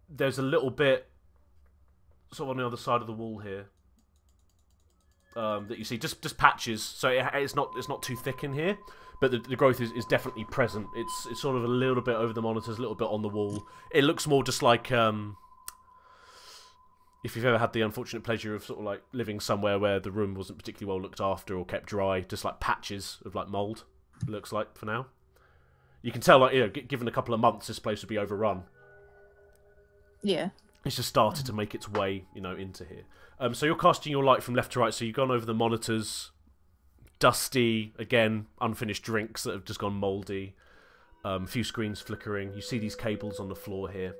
There's a little bit sort of on the other side of the wall here that you see, just patches. So it's not too thick in here, but the growth is definitely present. It's sort of a little bit over the monitors, a little bit on the wall. It looks more just like if you've ever had the unfortunate pleasure of sort of like living somewhere where the room wasn't particularly well looked after or kept dry, just like patches of like mold. It looks like for now. You can tell, like, you know, given a couple of months, this place would be overrun. Yeah. It's just started to make its way, you know, into here. So you're casting your light from left to right. So you've gone over the monitors, dusty, again, unfinished drinks that have just gone mouldy. A few screens flickering. You see these cables on the floor here.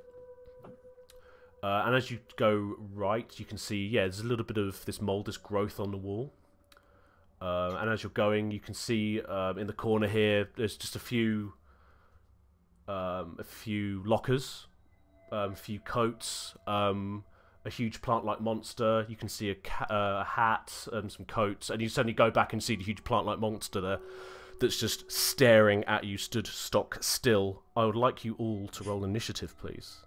And as you go right, you can see, yeah, there's a little bit of this mould, this growth on the wall. And as you're going, you can see in the corner here, there's just a few lockers, a few coats, a huge plant-like monster. You can see a hat and some coats, and you suddenly go back and see the huge plant-like monster there that's just staring at you, stood stock still. I would like you all to roll initiative, please.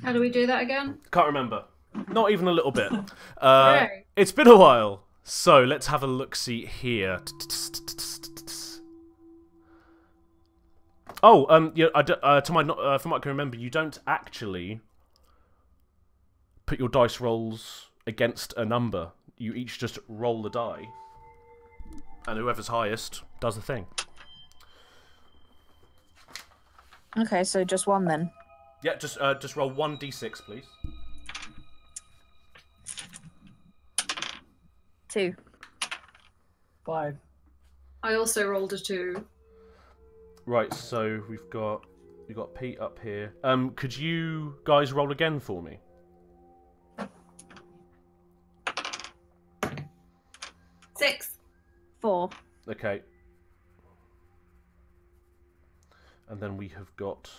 How do we do that again? Can't remember. Not even a little bit. Right. It's been a while. So, let's have a look-see here. Oh, yeah, from what I can remember, you don't actually put your dice rolls against a number. You each just roll the die, and whoever's highest does the thing. Okay, so just one then. Yeah, just roll 1d6, please. 2. 5. I also rolled a 2. Right, so we've got Pete up here. Could you guys roll again for me? 4. Okay. And then we have got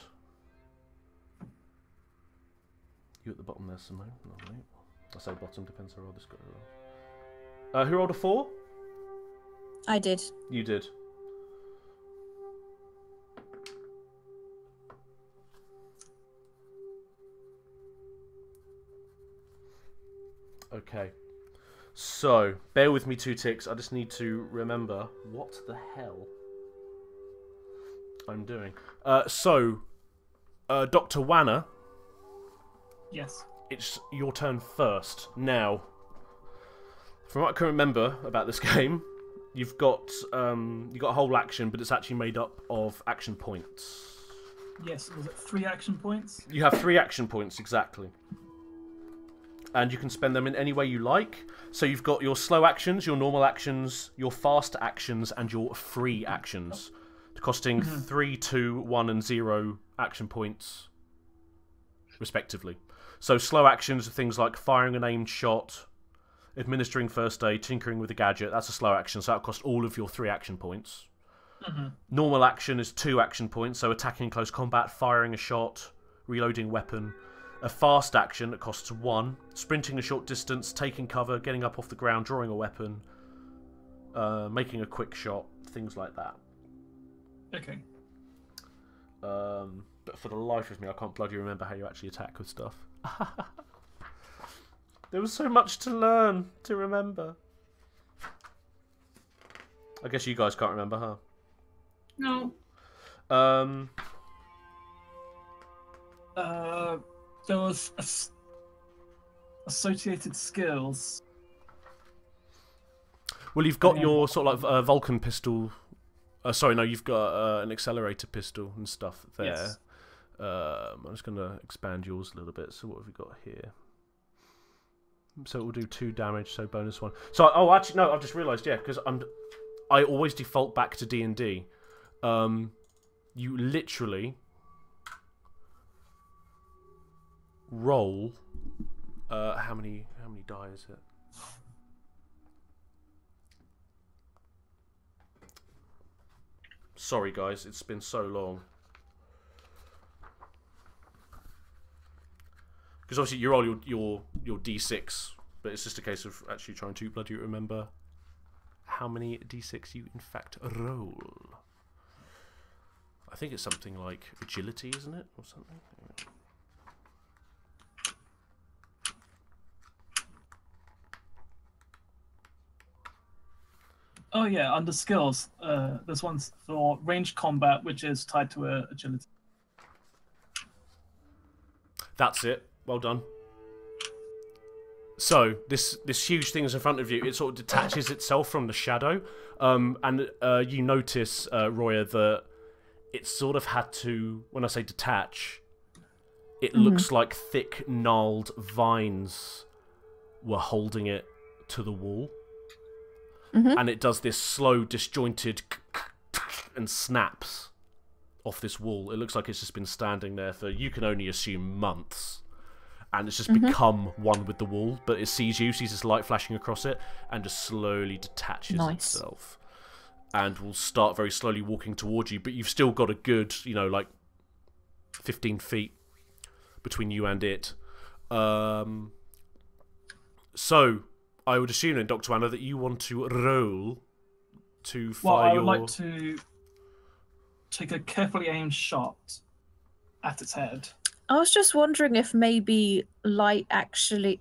you at the bottom there, Simone. Lovely. I say bottom, depends how old this guy. Who rolled a 4? I did. You did. Okay. So, bear with me 2 ticks. I just need to remember what the hell I'm doing. Dr. Wanner, Yes. it's your turn first. Now, from what I can remember about this game, you've got a whole action, but it's actually made up of action points. Yes. Was it 3 action points? You have 3 action points, exactly. And you can spend them in any way you like. So you've got your slow actions, your normal actions, your fast actions, and your free actions. Costing 3, 2, 1, and 0 action points, respectively. So slow actions are things like firing an aimed shot, administering first aid, tinkering with a gadget. That's a slow action, so that'll cost all of your 3 action points. Normal action is 2 action points, so attacking in close combat, firing a shot, reloading weapon. A fast action that costs 1, sprinting a short distance, taking cover, getting up off the ground, drawing a weapon, making a quick shot, things like that. Okay. But for the life of me, I can't bloody remember how you actually attack with stuff. There was so much to learn, to remember. I guess you guys can't remember, huh? No. There was associated skills. Well, you've got your sort of like Vulcan pistol. Sorry, no, you've got an accelerator pistol and stuff there. Yes. I'm just going to expand yours a little bit. So what have we got here? So it will do 2 damage, so bonus 1. So, oh, actually, no, I've just realised, yeah, because I always default back to D&D. You literally roll. How many die is it? Sorry, guys, it's been so long. Because obviously you roll your d6, but it's just a case of actually trying to bloody remember how many d6 you in fact roll. I think it's something like agility, isn't it, or something? Oh yeah, under skills, there's one for ranged combat, which is tied to agility. That's it. Well done. So this huge thing is in front of you. It sort of detaches itself from the shadow, and you notice, Roya, that it sort of had to. When I say detach, it looks like thick, gnarled vines were holding it to the wall. And it does this slow, disjointed and snaps off this wall. It looks like it's just been standing there for, you can only assume, months. And it's just become one with the wall. But it sees you, sees this light flashing across it, and just slowly detaches itself. And will start very slowly walking towards you. But you've still got a good, like 15 feet between you and it. So I would assume then, Dr. Anna, that you want to roll to fire I would like to take a carefully aimed shot at its head. I was just wondering if maybe light actually,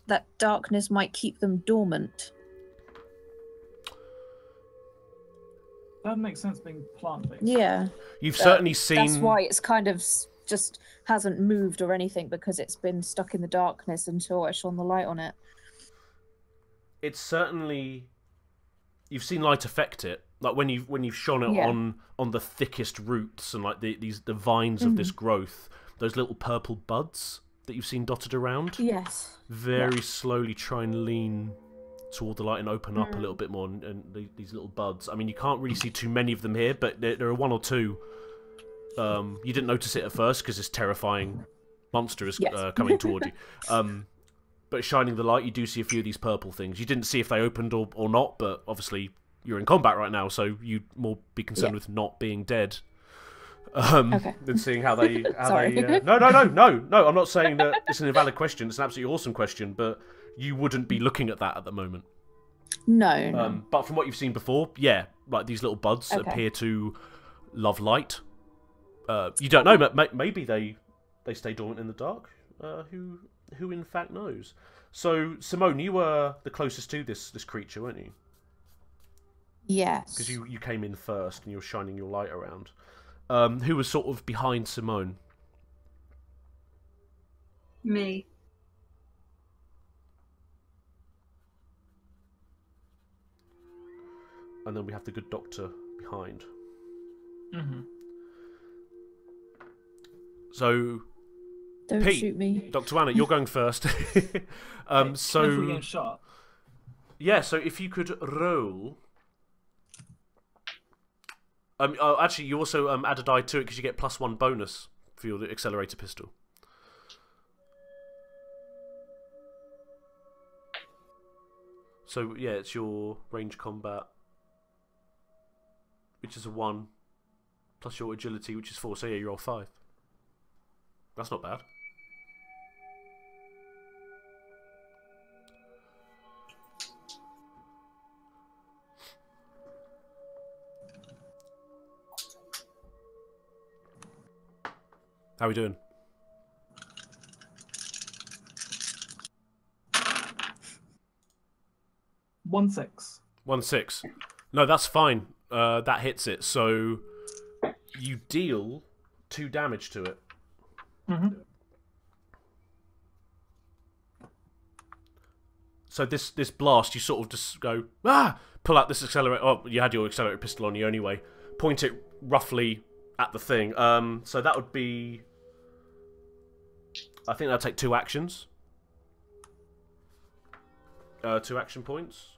that darkness might keep them dormant. That makes sense, being plant-based. Yeah. You've certainly seen... That's why it's kind of just hasn't moved or anything, because it's been stuck in the darkness until I shone the light on it. It's certainly... You've seen light affect it. Like when you've shone it on the thickest roots and like the vines of this growth, those little purple buds that you've seen dotted around. Yes. Very slowly try and lean toward the light and open up a little bit more, and these little buds. I mean, you can't really see too many of them here, but there are 1 or 2. You didn't notice it at first because this terrifying monster is coming toward you. but shining the light, you do see a few of these purple things. You didn't see if they opened or not, but obviously you're in combat right now, so you'd more be concerned with not being dead than seeing how they... No, I'm not saying that it's an invalid question. It's an absolutely awesome question, but you wouldn't be looking at that at the moment. No. But from what you've seen before, yeah, like these little buds appear to love light. You don't know, but maybe they stay dormant in the dark. Who in fact knows? So, Simone, you were the closest to this creature, weren't you? Yes. Because you came in first and you were shining your light around. Who was sort of behind Simone? Me. And then we have the good doctor behind. Mm-hmm. So, Don't Pete, shoot me. Dr. Anna, you're going first. So if we get shot. Yeah, so if you could roll. Actually, you also add a die to it because you get +1 bonus for your accelerator pistol. So yeah, it's your range combat, which is a 1, plus your agility, which is 4. So yeah, you roll 5. That's not bad. How are we doing? One six. 1-6. No, that's fine. That hits it. So you deal 2 damage to it. Mm-hmm. So this blast, you sort of just go, pull out this accelerator. Oh, you had your accelerator pistol on you anyway. Point it roughly at the thing. So that would be... I think that'll take 2 actions. 2 action points.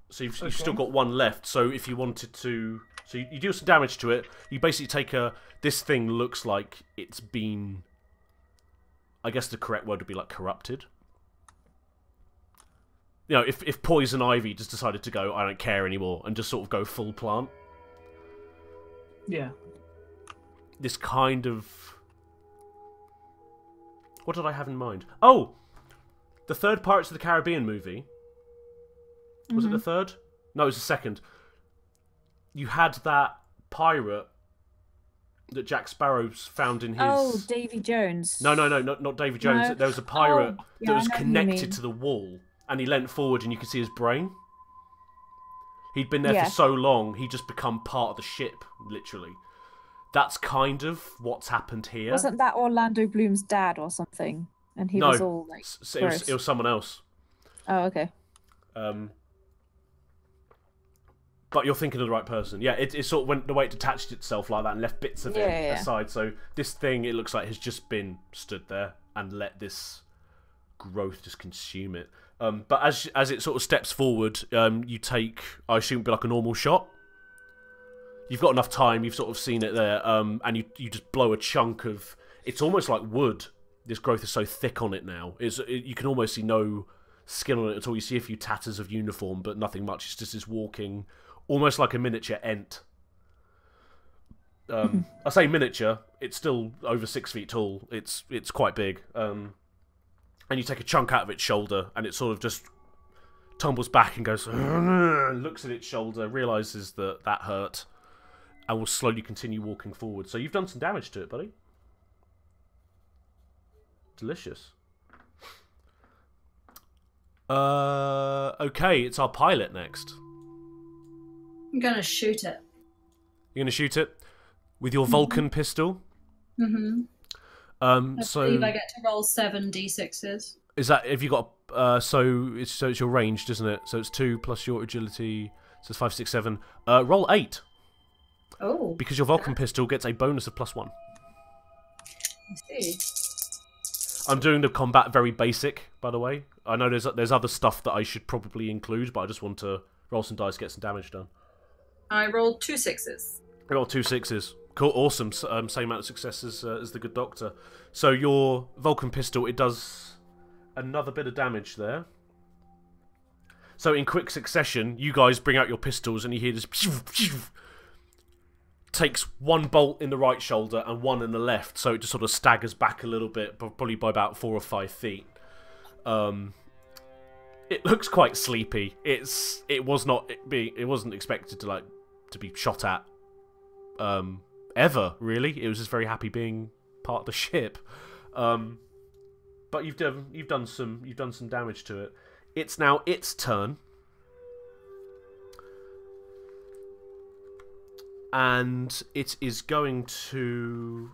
So you've still got 1 left. So if you wanted to... So you do some damage to it. You basically take a... This thing looks like it's been... I guess the correct word would be like corrupted. You know, if Poison Ivy just decided to go, I don't care anymore, and just sort of go full plant. Yeah. This kind of... What did I have in mind? Oh! The third Pirates of the Caribbean movie. Was it the third? No, it was the second. You had that pirate that Jack Sparrow's found in his... Oh, Davy Jones. No, not Davy Jones. No. There was a pirate that was I know who you connected mean. to the wall, and he leant forward and you could see his brain. He'd been there Yeah. for so long, he'd just become part of the ship, literally. That's kind of what's happened here. Wasn't that Orlando Bloom's dad or something? And he No, was all like, it was someone else. Oh, okay. But you're thinking of the right person. Yeah, it sort of went the way it detached itself like that and left bits of it aside. So this thing, it looks like, has just been stood there and let this growth just consume it. But as it sort of steps forward, you take, I assume, it'd be like a normal shot. You've got enough time. You've sort of seen it there, and you just blow a chunk of. It's almost like wood. This growth is so thick on it now. You can almost see no skin on it at all. You see a few tatters of uniform, but nothing much. It's just this walking, almost like a miniature ent. I say miniature. It's still over 6 feet tall. It's quite big. And you take a chunk out of its shoulder, and it sort of just tumbles back and goes, looks at its shoulder, realizes that hurt, and will slowly continue walking forward. So you've done some damage to it, buddy. Delicious. Okay, it's our pilot next. I'm gonna shoot it. You're gonna shoot it with your Vulcan pistol. Mm-hmm. I believe I get to roll 7 d6s. Is that, have you got so it's your ranged, isn't it? So it's 2 plus your agility, so it's 5, 6, 7. Roll 8. Oh. Because your Vulcan pistol gets a bonus of +1. I see. I'm doing the combat very basic, by the way. I know there's other stuff that I should probably include, but I just want to roll some dice, get some damage done. I rolled 2 6s. I rolled 2 6s. Cool, awesome. Same amount of success as the good doctor. So your Vulcan pistol, it does another bit of damage there. So in quick succession, you guys bring out your pistols and you hear this... Takes one bolt in the right shoulder and one in the left, so it just sort of staggers back a little bit, probably by about 4 or 5 feet. It looks quite sleepy. It wasn't expected to be shot at ever, really. It was just very happy being part of the ship. But you've done some damage to it. It's now its turn. And it is going to...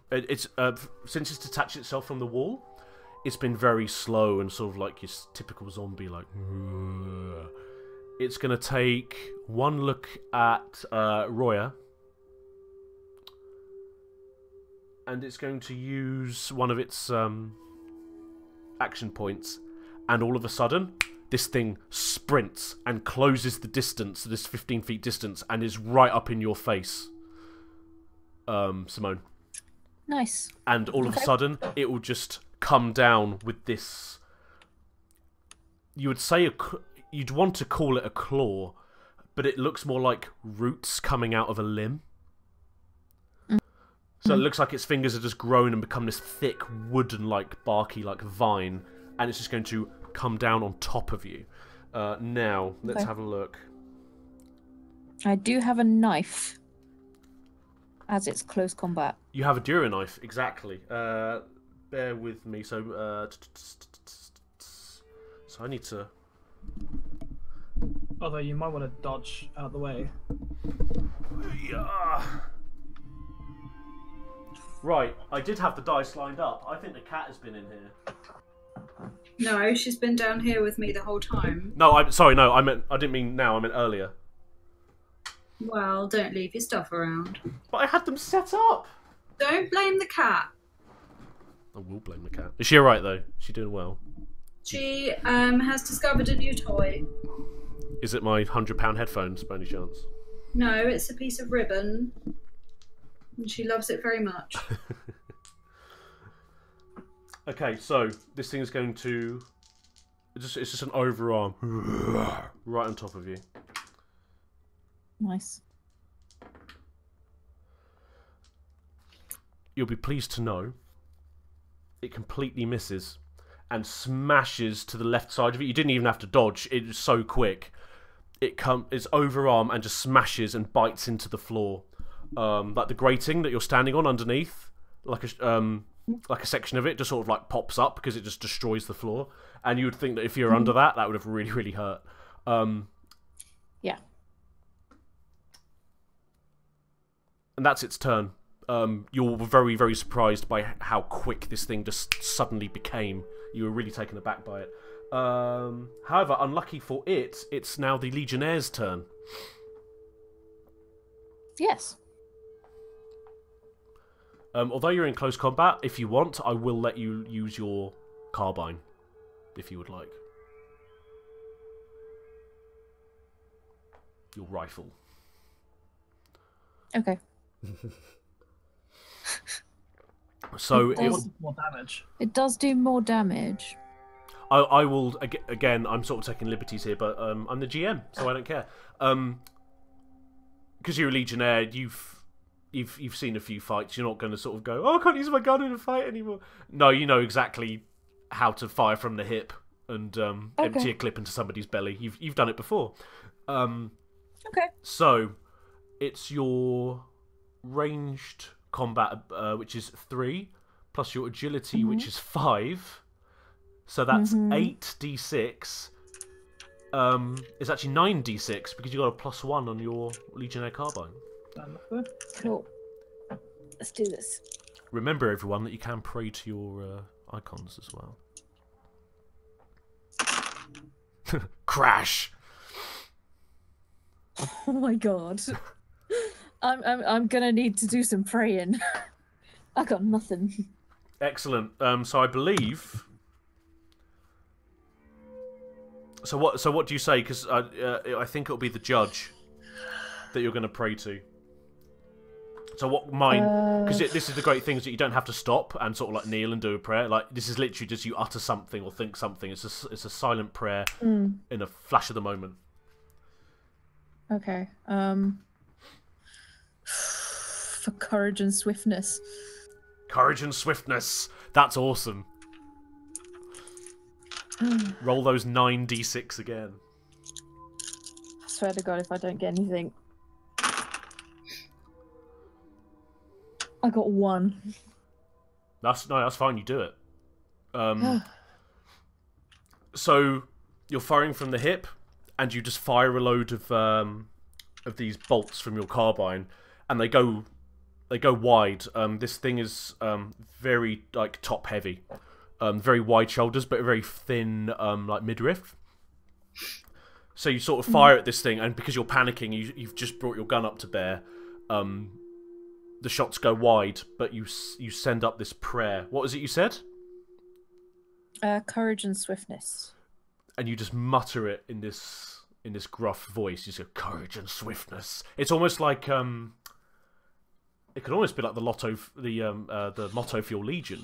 since it's detached itself from the wall, it's been very slow and sort of like your typical zombie, like... It's going to take one look at Roya. And it's going to use one of its action points. And all of a sudden, this thing sprints and closes the distance, this 15 feet distance, and is right up in your face, Simone. Nice. And all of a sudden, it will just come down with this... You would say you'd want to call it a claw, but it looks more like roots coming out of a limb. So it looks like its fingers have just grown and become this thick, wooden-like, barky-like vine, and it's just going to come down on top of you. Now, let's have a look. I do have a knife, as it's close combat. You have a Dura knife, exactly. Bear with me. So I need to... Although you might want to dodge out of the way. Yeah. Right, I did have the dice lined up. I think the cat has been in here. No, she's been down here with me the whole time. No, I'm sorry. No, I didn't mean now. I meant earlier. Well, don't leave your stuff around. But I had them set up. Don't blame the cat. I will blame the cat. Is she alright though? Is she doing well? She has discovered a new toy. Is it my £100 headphones by any chance? No, it's a piece of ribbon. And she loves it very much. Okay, so this thing is going to... It's just an overarm. Right on top of you. Nice. You'll be pleased to know it completely misses and smashes to the left side of it. You didn't even have to dodge. It was so quick. It's overarm and just smashes and bites into the floor. Like the grating that you're standing on underneath. Like a section of it just sort of like pops up because it just destroys the floor. And you would think that if you're under that would have really, really hurt. Yeah. And that's its turn. You're very, very surprised by how quick this thing just suddenly became. You were really taken aback by it. However, unlucky for it, it's now the Legionnaire's turn. Yes. Although you're in close combat, if you want, I will let you use your carbine, if you would like. Your rifle. Okay. So it does more damage. It does do more damage. I will again. I'm sort of taking liberties here, but I'm the GM, so I don't care. Because you're a Legionnaire, you've seen a few fights. You're not going to sort of go, "Oh, I can't use my gun in a fight anymore." No, you know exactly how to fire from the hip and empty a clip into somebody's belly. You've done it before. Okay. So it's your ranged combat, which is 3, plus your agility, which is 5. So that's 8d6. It's actually 9d6 because you got a +1 on your Legionnaire carbine. Cool. Let's do this. Remember, everyone, that you can pray to your icons as well. Crash. Oh my god. I'm gonna need to do some praying. I got nothing. Excellent. So I believe. So what do you say? Because I think it'll be the judge that you're going to pray to So what mine? Because this is the great thing is that you don't have to stop and sort of like kneel and do a prayer. Like this is literally just you utter something or think something. It's a silent prayer in a flash of the moment. Okay. For courage and swiftness. Courage and swiftness. That's awesome. Roll those 9d6 again. I swear to God, if I don't get anything. I got 1. That's fine. You do it. So you're firing from the hip, and you just fire a load of these bolts from your carbine, and they go wide. This thing is very like top heavy, very wide shoulders, but very thin like midriff. So you sort of fire at this thing, and because you're panicking, you've just brought your gun up to bear. The shots go wide, but you send up this prayer. What was it you said? Courage and swiftness. And you just mutter it in this gruff voice. You say courage and swiftness. It's almost like it could almost be like the motto for your legion.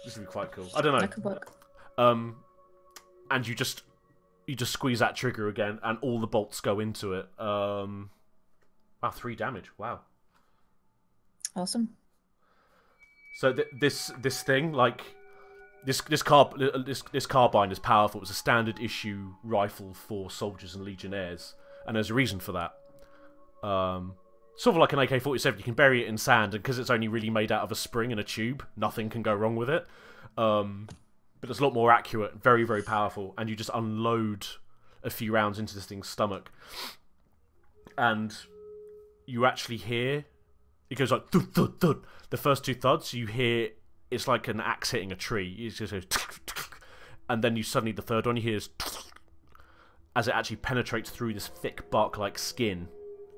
This would be quite cool. I don't know. That could work. And you just squeeze that trigger again, and all the bolts go into it. Wow, 3 damage. Wow. Awesome. So this thing, like this carbine is powerful. It's a standard issue rifle for soldiers and legionnaires, and there's a reason for that. Sort of like an AK-47, you can bury it in sand, and because it's only really made out of a spring and a tube, nothing can go wrong with it. But it's a lot more accurate, very, very powerful, and you just unload a few rounds into this thing's stomach, and you actually hear it goes like thud, thud, thud. The first 2 thuds you hear, it's like an axe hitting a tree. It just goes, and then you suddenly the third one you hear is as it actually penetrates through this thick bark-like skin,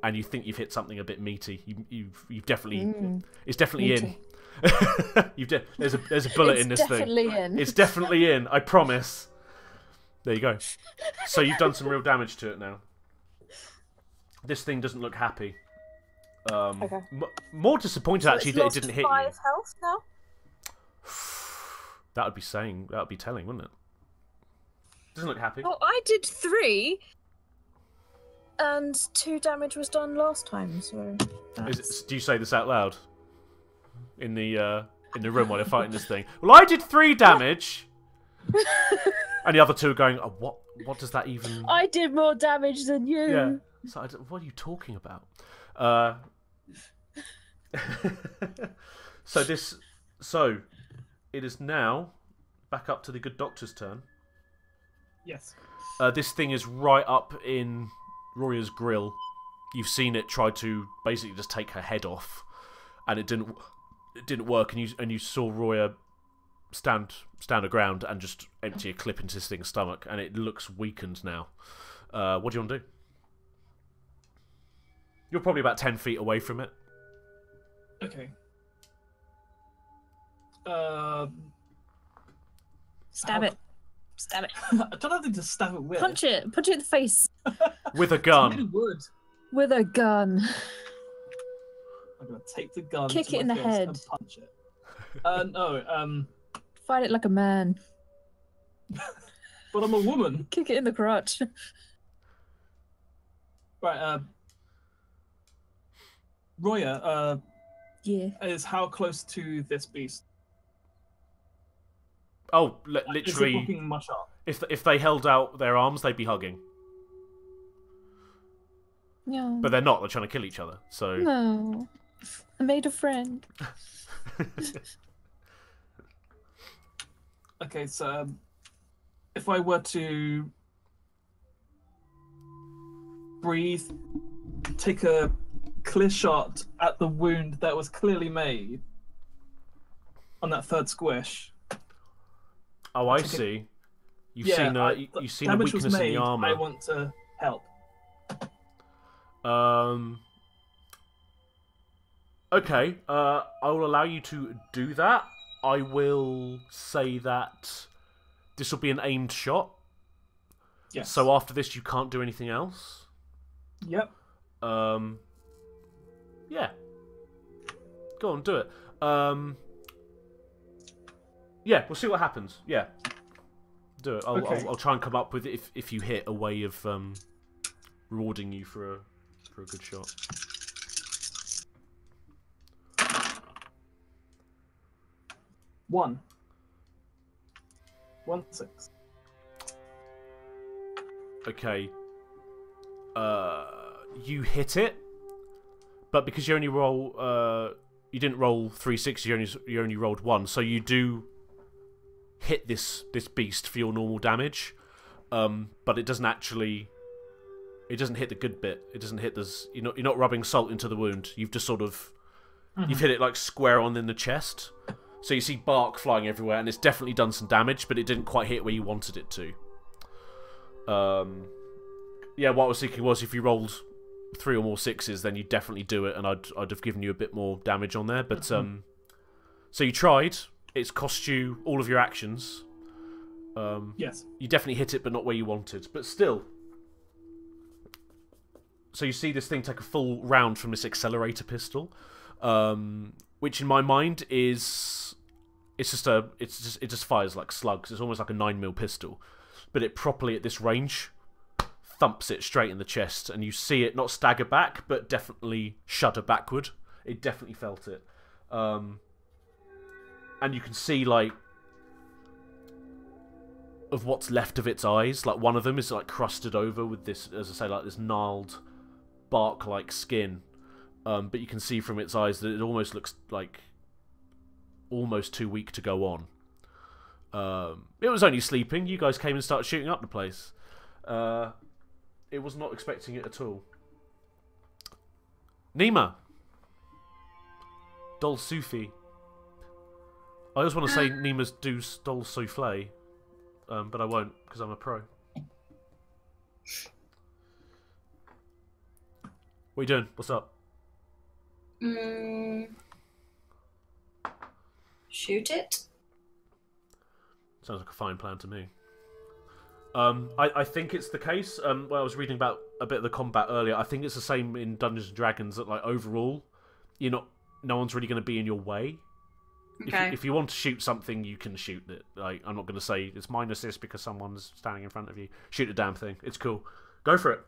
and you think you've hit something a bit meaty. You've definitely it's definitely meaty. in. There's a bullet in this thing. Definitely in. It's definitely in. I promise. There you go. So you've done some real damage to it now. This thing doesn't look happy. Okay. More disappointed actually that it didn't hit you. 5 health now. That would be telling, wouldn't it? Doesn't look happy. Oh, I did 3, and 2 damage was done last time. So. Do you say this out loud in the room while they're fighting this thing? Well, I did 3 damage, and the other 2 are going, oh, what does that even? I did more damage than you. Yeah. So what are you talking about? So it is now back up to the good doctor's turn. Yes. This thing is right up in Roya's grill. You've seen it try to basically just take her head off, and it didn't work. And you saw Roya stand her ground and just empty a clip into this thing's stomach, and it looks weakened now. What do you want to do? You're probably about 10 feet away from it. Okay. Stab it. Stab it. I don't know if to stab it with. Punch it in the face. With a It gun. would. With a gun. I'm gonna take the gun. Kick to it in my the fist head. And punch it. No. Fight it like a man. But I'm a woman. Kick it in the crotch. Right. Roya. Yeah. Is how close to this beast? Oh, Is it literally. looking much up? If they held out their arms, they'd be hugging. No. But they're not. They're trying to kill each other. So. No. I made a friend. Okay, so if I were to breathe, take a clear shot at the wound that was clearly made on that third squish. Oh, I see. You've seen a damage weakness was made, in the armor. I want to help. Okay. I will allow you to do that. I will say that this will be an aimed shot. Yes. So after this, you can't do anything else. Yep. Yeah. Go on, do it. Yeah, we'll see what happens. Yeah. Do it. I'll try and come up with, if you hit, a way of rewarding you for a good shot. One. 1-6. Okay. You hit it, but because you only roll, you didn't roll 3 6s, you only rolled 1, so you do hit this beast for your normal damage, but it doesn't actually. It doesn't hit the good bit. It doesn't hit this. You're not rubbing salt into the wound. You've just sort of, you've hit it like square on in the chest. So you see bark flying everywhere, and it's definitely done some damage, but it didn't quite hit where you wanted it to. Yeah, what I was thinking was if you rolled 3 or more 6s, then you'd definitely do it, and I'd have given you a bit more damage on there. But so you tried. It's cost you all of your actions. Yes. You definitely hit it, but not where you wanted. But still. So you see this thing take a full round from this accelerator pistol, which in my mind is it just fires like slugs. It's almost like a 9mm pistol, but it properly at this range thumps it straight in the chest, and you see it not stagger back, but definitely shudder backward. It definitely felt it, and you can see like of what's left of its eyes. Like one of them is like crusted over with this, as I say, like this gnarled bark-like skin. But you can see from its eyes that it almost looks like almost too weak to go on. It was only sleeping. You guys came and started shooting up the place. It was not expecting it at all. Nima. Dol Sufi. I always want to say Nima's Dol Souffle, but I won't because I'm a pro. What are you doing? What's up? Shoot it. Sounds like a fine plan to me. I think it's the case. Well, I was reading about a bit of the combat earlier. I think it's the same in Dungeons and Dragons that, like, overall, no one's really going to be in your way. Okay. If you want to shoot something, you can shoot it. Like, I'm not going to say it's minus this because someone's standing in front of you. Shoot the damn thing. It's cool. Go for it.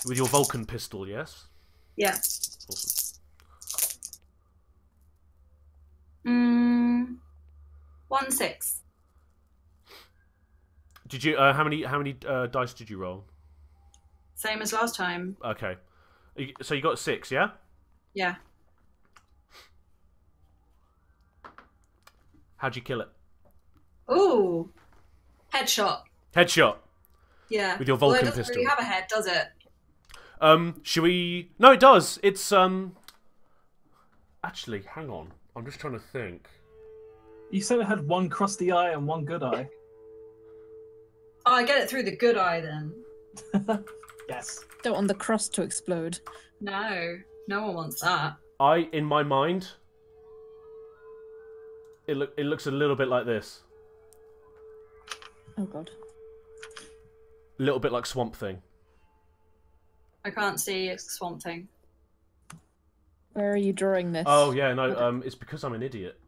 With your Vulcan pistol, yes? Yeah. Awesome. 1-6. Did you? How many dice did you roll? Same as last time. Okay. So you got 6, yeah? Yeah. How'd you kill it? Ooh. Headshot. Headshot. Yeah. With your Vulcan Well, it doesn't pistol. really have a head, does it? Should we... No, it does. It's, Actually, hang on. I'm just trying to think. You said it had one crusty eye and one good eye. Oh, I get it through the good eye then. Yes. Don't want the crust to explode. No. No one wants that. In my mind, it looks a little bit like this. Oh god. A little bit like Swamp Thing. I can't see it's Swamp Thing. Where are you drawing this? Oh yeah, no. It's because I'm an idiot.